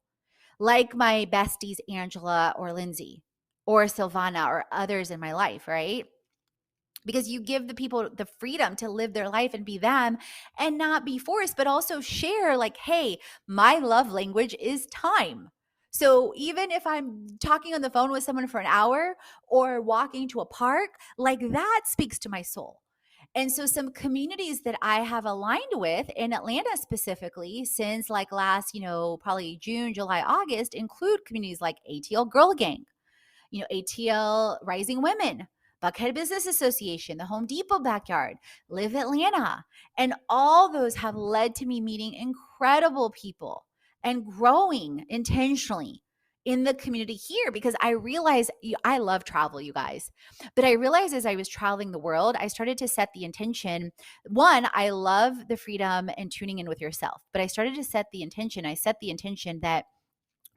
Like my besties, Angela or Lindsay or Silvana or others in my life, right? Because you give the people the freedom to live their life and be them and not be forced, but also share like, hey, my love language is time. So even if I'm talking on the phone with someone for an hour or walking to a park, like that speaks to my soul. And so some communities that I have aligned with in Atlanta specifically since like last, probably June, July, August include communities like ATL Girl Gang, ATL Rising Women, Buckhead Business Association, the Home Depot Backyard, Live Atlanta. And all those have led to me meeting incredible people and growing intentionally in the community here because I realized I love travel, you guys. But I realized as I was traveling the world, I started to set the intention. One, I love the freedom and tuning in with yourself, but I started to set the intention. I set the intention that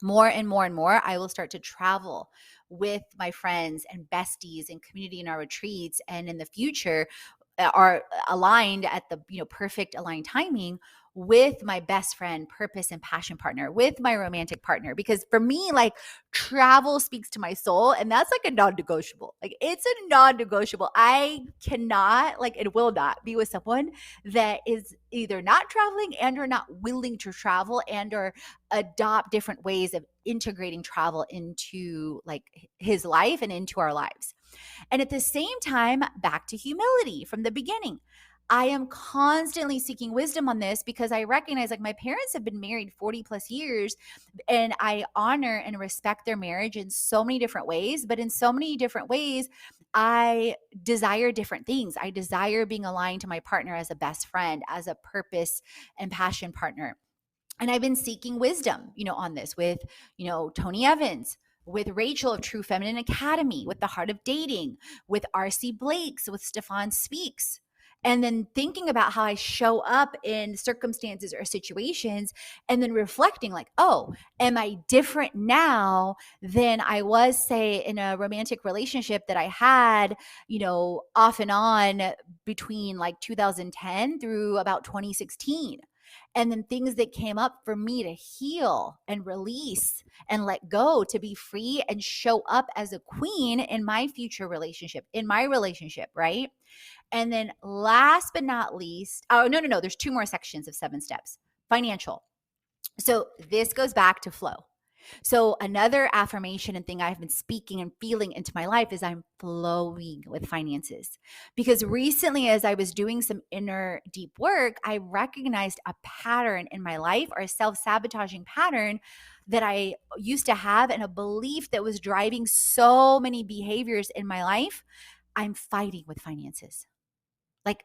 more and more and more, I will start to travel with my friends and besties and community in our retreats. And in the future, are aligned at the perfect aligned timing with my best friend, purpose and passion partner, with my romantic partner. Because for me, like travel speaks to my soul, and that's like a non-negotiable. Like it's a non-negotiable. I cannot, like, it will not be with someone that is either not traveling and or not willing to travel and or adopt different ways of integrating travel into like his life and into our lives. And at the same time, back to humility from the beginning. I am constantly seeking wisdom on this because I recognize like my parents have been married 40 plus years and I honor and respect their marriage in so many different ways. But in so many different ways, I desire different things. I desire being aligned to my partner as a best friend, as a purpose and passion partner. And I've been seeking wisdom, on this with, Tony Evans, with Rachel of True Feminine Academy, with The Heart of Dating, with RC Blake's, with Stefan Speaks. And then thinking about how I show up in circumstances or situations and then reflecting like, oh, am I different now than I was, say, in a romantic relationship that I had, off and on between like 2010 through about 2016? And then things that came up for me to heal and release and let go to be free and show up as a queen in my future relationship, in my relationship, right? And then last but not least, oh, no, there's 2 more sections of 7 steps. Financial. So this goes back to flow. So another affirmation and thing I've been speaking and feeling into my life is I'm flowing with finances. Because recently, as I was doing some inner deep work, I recognized a pattern in my life or a self-sabotaging pattern that I used to have and a belief that was driving so many behaviors in my life. I'm fighting with finances. Like,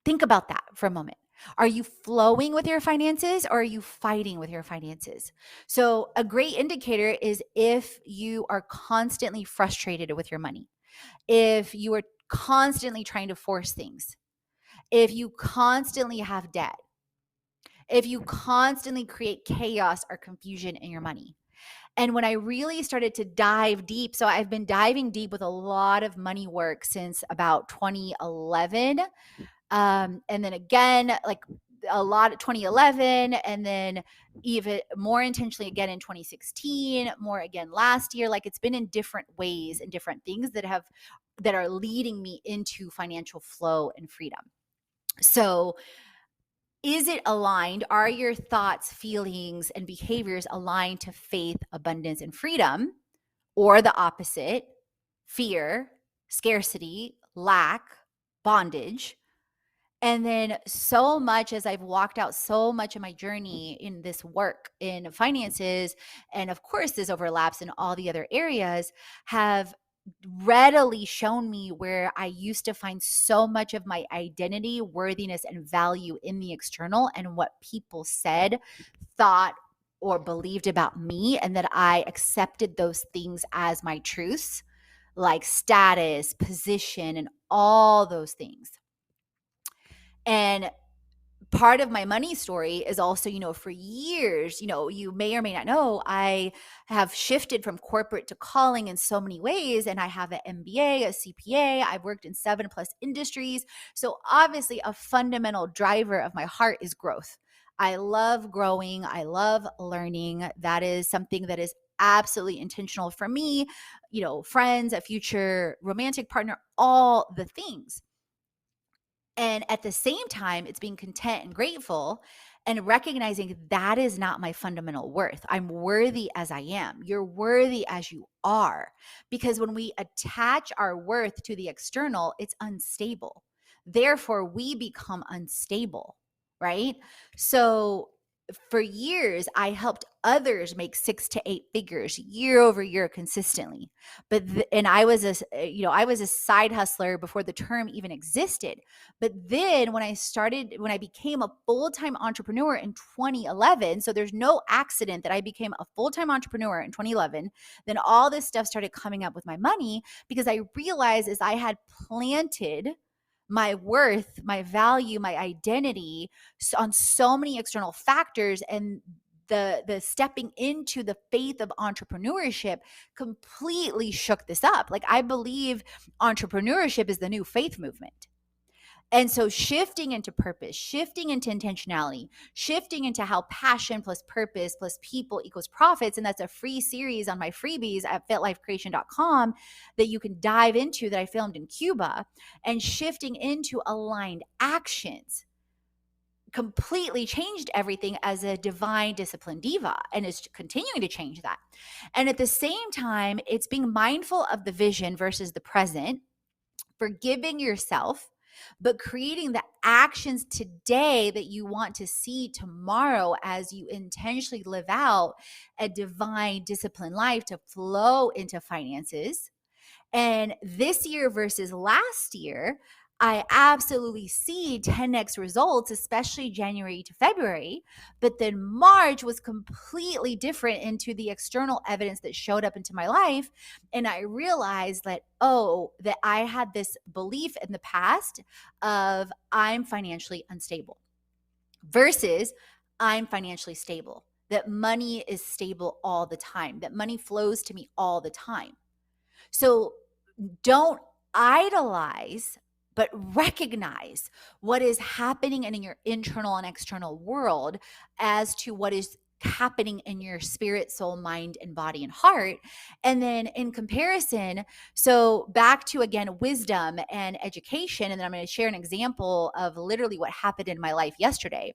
think about that for a moment. Are you flowing with your finances or are you fighting with your finances? So, a great indicator is if you are constantly frustrated with your money, if you are constantly trying to force things, if you constantly have debt, if you constantly create chaos or confusion in your money. And when I really started to dive deep, so I've been diving deep with a lot of money work since about 2011. And then again, like a lot of 2011, and then even more intentionally again in 2016, more again last year. Like it's been in different ways and different things that are leading me into financial flow and freedom. So is it aligned? Are your thoughts, feelings, and behaviors aligned to faith, abundance, and freedom? Or the opposite, fear, scarcity, lack, bondage? And then, so much as I've walked out so much of my journey in this work in finances, and of course, this overlaps in all the other areas, have readily shown me where I used to find so much of my identity, worthiness, and value in the external and what people said, thought, or believed about me, and that I accepted those things as my truths, like status, position, and all those things. And part of my money story is also, for years, you may or may not know, I have shifted from corporate to calling in so many ways. And I have an MBA, a CPA. I've worked in 7+ industries. So obviously a fundamental driver of my heart is growth. I love growing. I love learning. That is something that is absolutely intentional for me, friends, a future romantic partner, all the things. And at the same time, it's being content and grateful and recognizing that is not my fundamental worth. I'm worthy as I am. You're worthy as you are. Because when we attach our worth to the external, it's unstable. Therefore, we become unstable, right? So for years, I helped others make 6 to 8 figures year over year consistently. And I was I was a side hustler before the term even existed. But then when I became a full-time entrepreneur in 2011, so there's no accident that I became a full-time entrepreneur in 2011, then all this stuff started coming up with my money, because I realized as I had planted my worth, my value, my identity on so many external factors, and the stepping into the faith of entrepreneurship completely shook this up. Like I believe entrepreneurship is the new faith movement. And so shifting into purpose, shifting into intentionality, shifting into how passion plus purpose plus people equals profits. And that's a free series on my freebies at fitlifecreation.com that you can dive into, that I filmed in Cuba. And shifting into aligned actions completely changed everything as a divine discipline diva, and is continuing to change that. And at the same time, it's being mindful of the vision versus the present, forgiving yourself, but creating the actions today that you want to see tomorrow as you intentionally live out a divine disciplined life to flow into finances. And this year versus last year, I absolutely see 10x results, especially January to February. But then March was completely different into the external evidence that showed up into my life. And I realized that, that I had this belief in the past of I'm financially unstable versus I'm financially stable, that money is stable all the time, that money flows to me all the time. So don't idolize, but recognize what is happening in your internal and external world as to what is happening in your spirit, soul, mind, and body and heart. And then in comparison, so back to again, wisdom and education. And then I'm going to share an example of literally what happened in my life yesterday.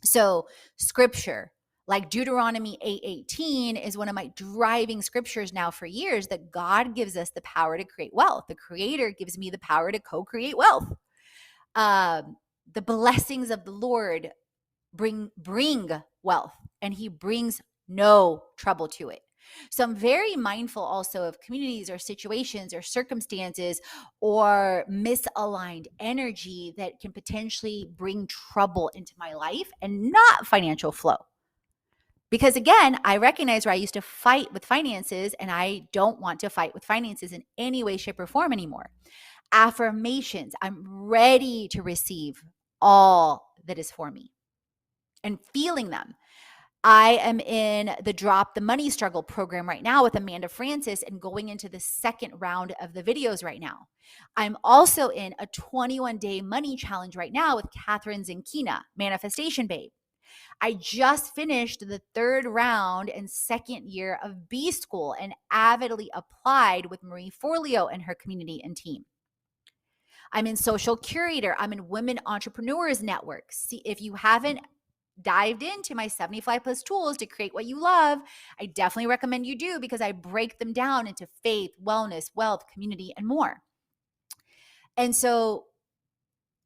So scripture, like Deuteronomy 8:18 is one of my driving scriptures now for years, that God gives us the power to create wealth. The creator gives me the power to co-create wealth. The blessings of the Lord bring wealth, and he brings no trouble to it. So I'm very mindful also of communities or situations or circumstances or misaligned energy that can potentially bring trouble into my life and not financial flow. Because again, I recognize where I used to fight with finances, and I don't want to fight with finances in any way, shape, or form anymore. Affirmations. I'm ready to receive all that is for me and feeling them. I am in the Drop the Money Struggle program right now with Amanda Francis and going into the second round of the videos right now. I'm also in a 21-day money challenge right now with Catherine Zinkina, Manifestation Babe. I just finished the third round and second year of B School and avidly applied with Marie Forleo and her community and team. I'm in Social Curator. I'm in Women Entrepreneurs Network. See, if you haven't dived into my 75 plus tools to create what you love, I definitely recommend you do, because I break them down into faith, wellness, wealth, community, and more. And so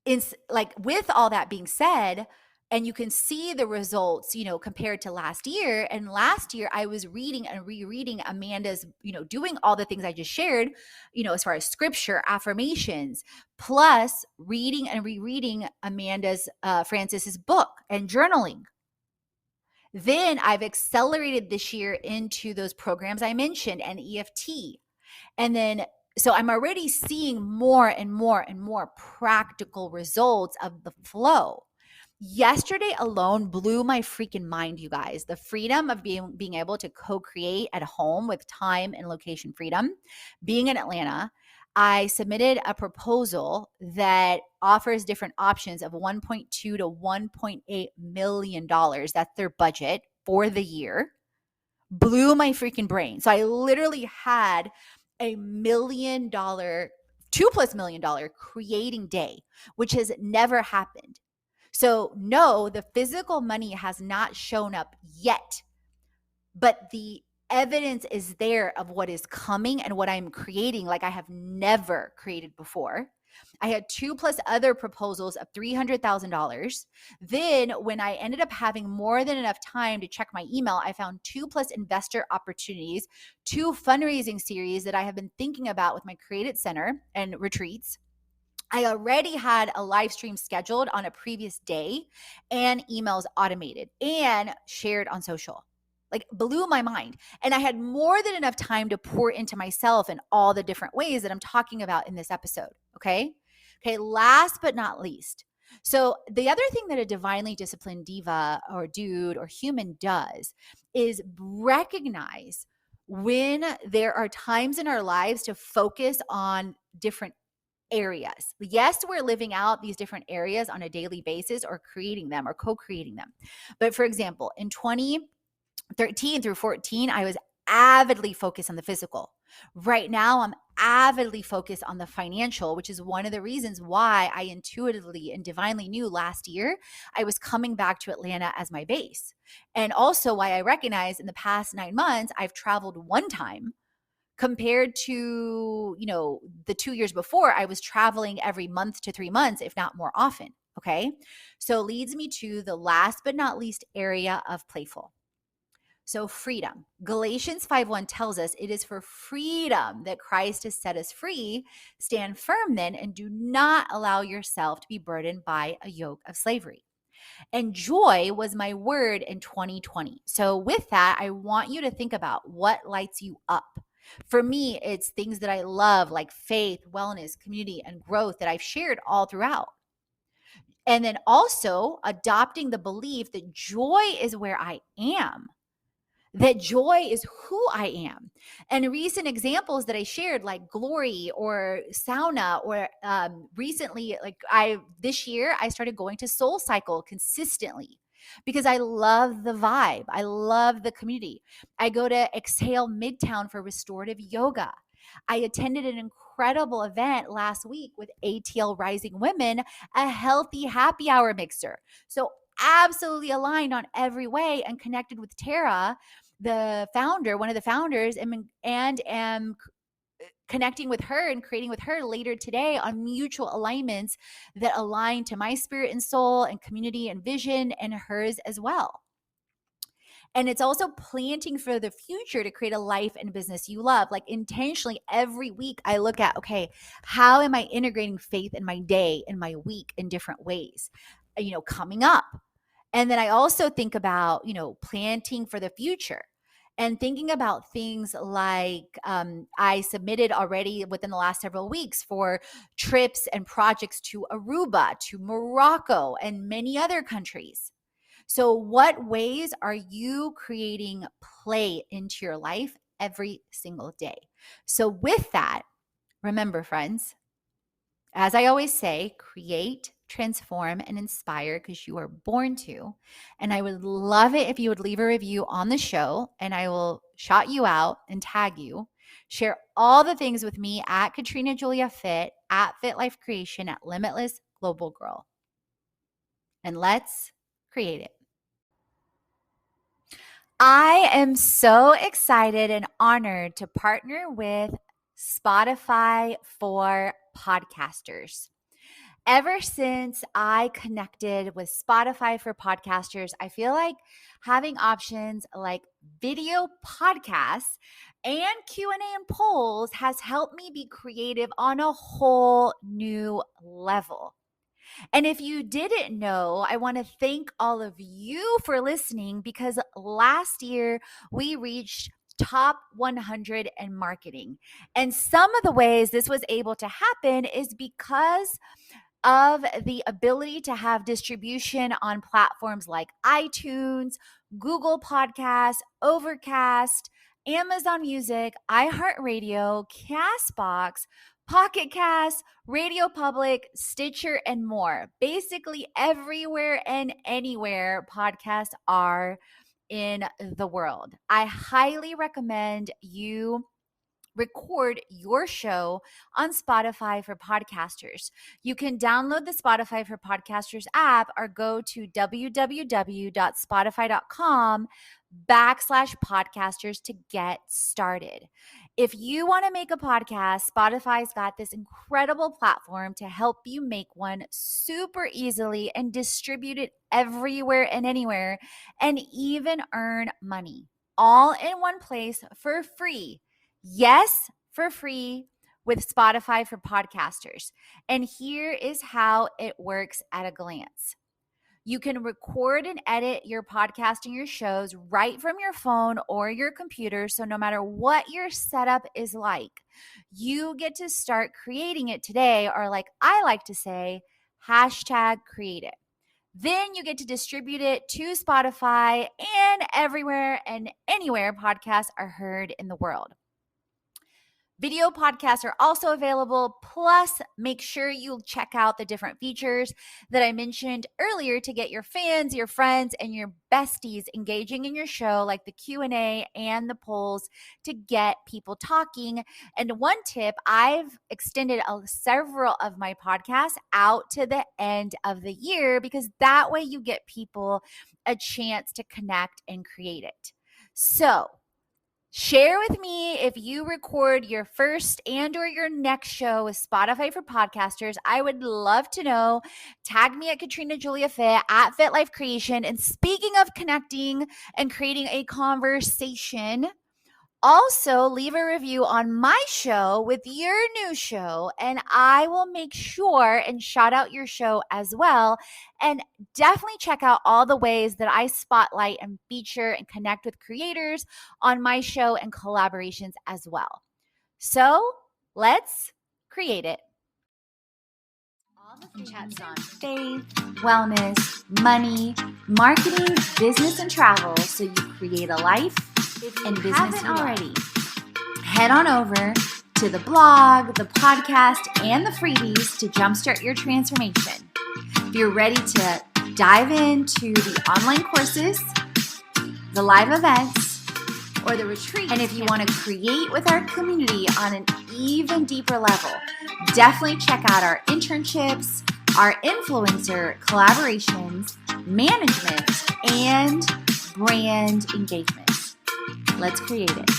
with all that being said, and you can see the results, compared to last year. And last year I was reading and rereading Amanda's, doing all the things I just shared, as far as scripture, affirmations, plus reading and rereading Amanda's Francis's book and journaling. Then I've accelerated this year into those programs I mentioned and EFT. And then, so I'm already seeing more and more and more practical results of the flow. Yesterday alone blew my freaking mind, you guys. The freedom of being able to co-create at home with time and location freedom. Being in Atlanta, I submitted a proposal that offers different options of $1.2 to $1.8 million. That's their budget for the year. Blew my freaking brain. So I literally had $1 million, $2+ million creating day, which has never happened. So no, the physical money has not shown up yet, but the evidence is there of what is coming and what I'm creating like I have never created before. I had 2+ other proposals of $300,000. Then when I ended up having more than enough time to check my email, I found 2+ investor opportunities, 2 fundraising series that I have been thinking about with my Create It Center and retreats. I already had a live stream scheduled on a previous day and emails automated and shared on social. Like, blew my mind. And I had more than enough time to pour into myself in all the different ways that I'm talking about in this episode. Okay. Last but not least. So the other thing that a divinely disciplined diva or dude or human does is recognize when there are times in our lives to focus on different areas. Yes, we're living out these different areas on a daily basis or creating them or co-creating them. But for example, in 2013 through 14, I was avidly focused on the physical. Right now, I'm avidly focused on the financial, which is one of the reasons why I intuitively and divinely knew last year I was coming back to Atlanta as my base. And also why I recognize in the past 9 months, I've traveled one time compared to, the 2 years before. I was traveling every month to 3 months, if not more often. Okay. So leads me to the last but not least area of playful. So freedom. Galatians 5:1 tells us it is for freedom that Christ has set us free. Stand firm then and do not allow yourself to be burdened by a yoke of slavery. And joy was my word in 2020. So with that, I want you to think about what lights you up. For me, it's things that I love, like faith, wellness, community, and growth that I've shared all throughout. And then also adopting the belief that joy is where I am, that joy is who I am. And recent examples that I shared, like glory or sauna, or recently, this year, I started going to Soul Cycle consistently because I love the vibe. I love the community. I go to Exhale Midtown for restorative yoga. I attended an incredible event last week with ATL Rising Women, a healthy happy hour mixer. So absolutely aligned on every way and connected with Tara, the founder, one of the founders, and am connecting with her and creating with her later today on mutual alignments that align to my spirit and soul and community and vision, and hers as well. And it's also planting for the future to create a life and business you love. Like intentionally every week I look at, okay, how am I integrating faith in my day, in my week, in different ways, coming up. And then I also think about, planting for the future. And thinking about things like I submitted already within the last several weeks for trips and projects to Aruba, to Morocco, and many other countries. So, what ways are you creating play into your life every single day? So, with that, remember, friends, as I always say, create, transform, and inspire because you are born to. And I would love it if you would leave a review on the show and I will shout you out and tag you. Share all the things with me at Katrina Julia Fit, at Fit Life Creation, at Limitless Global Girl. And let's create it. I am so excited and honored to partner with Spotify for podcasters. Ever since I connected with Spotify for podcasters, I feel like having options like video podcasts and Q&A and polls has helped me be creative on a whole new level. And if you didn't know, I want to thank all of you for listening because last year we reached top 100 in marketing. And some of the ways this was able to happen is because of the ability to have distribution on platforms like iTunes, Google Podcasts, Overcast, Amazon Music, iHeartRadio, Castbox, Pocket Cast, Radio Public, Stitcher, and more. Basically, everywhere and anywhere podcasts are in the world. I highly recommend you record your show on Spotify for podcasters. You can download the Spotify for Podcasters app or go to www.spotify.com/podcasters to get started. If you want to make a podcast, Spotify's got this incredible platform to help you make one super easily and distribute it everywhere and anywhere and even earn money all in one place for free. Yes, for free with Spotify for podcasters. And here is how it works at a glance. You can record and edit your podcast and your shows right from your phone or your computer. So no matter what your setup is like, you get to start creating it today, or like I like to say, #create it. Then you get to distribute it to Spotify and everywhere and anywhere podcasts are heard in the world. Video podcasts are also available. Plus, make sure you check out the different features that I mentioned earlier to get your fans, your friends, and your besties engaging in your show, like the Q&A and the polls to get people talking. And one tip, I've extended several of my podcasts out to the end of the year because that way you get people a chance to connect and create it. So, share with me if you record your first and or your next show with Spotify for podcasters. I would love to know. Tag me at Katrina Julia Fit, at Fit Life Creation. And speaking of connecting and creating a conversation, also leave a review on my show with your new show, and I will make sure and shout out your show as well. And definitely check out all the ways that I spotlight and feature and connect with creators on my show and collaborations as well. So let's create it. All the chats on faith, wellness, money, marketing, business, and travel so you create a life and business already. Head on over to the blog, the podcast, and the freebies to jumpstart your transformation. If you're ready to dive into the online courses, the live events, or the retreat, and if you want to create with our community on an even deeper level, definitely check out our internships, our influencer collaborations, management, and brand engagement. Let's create it.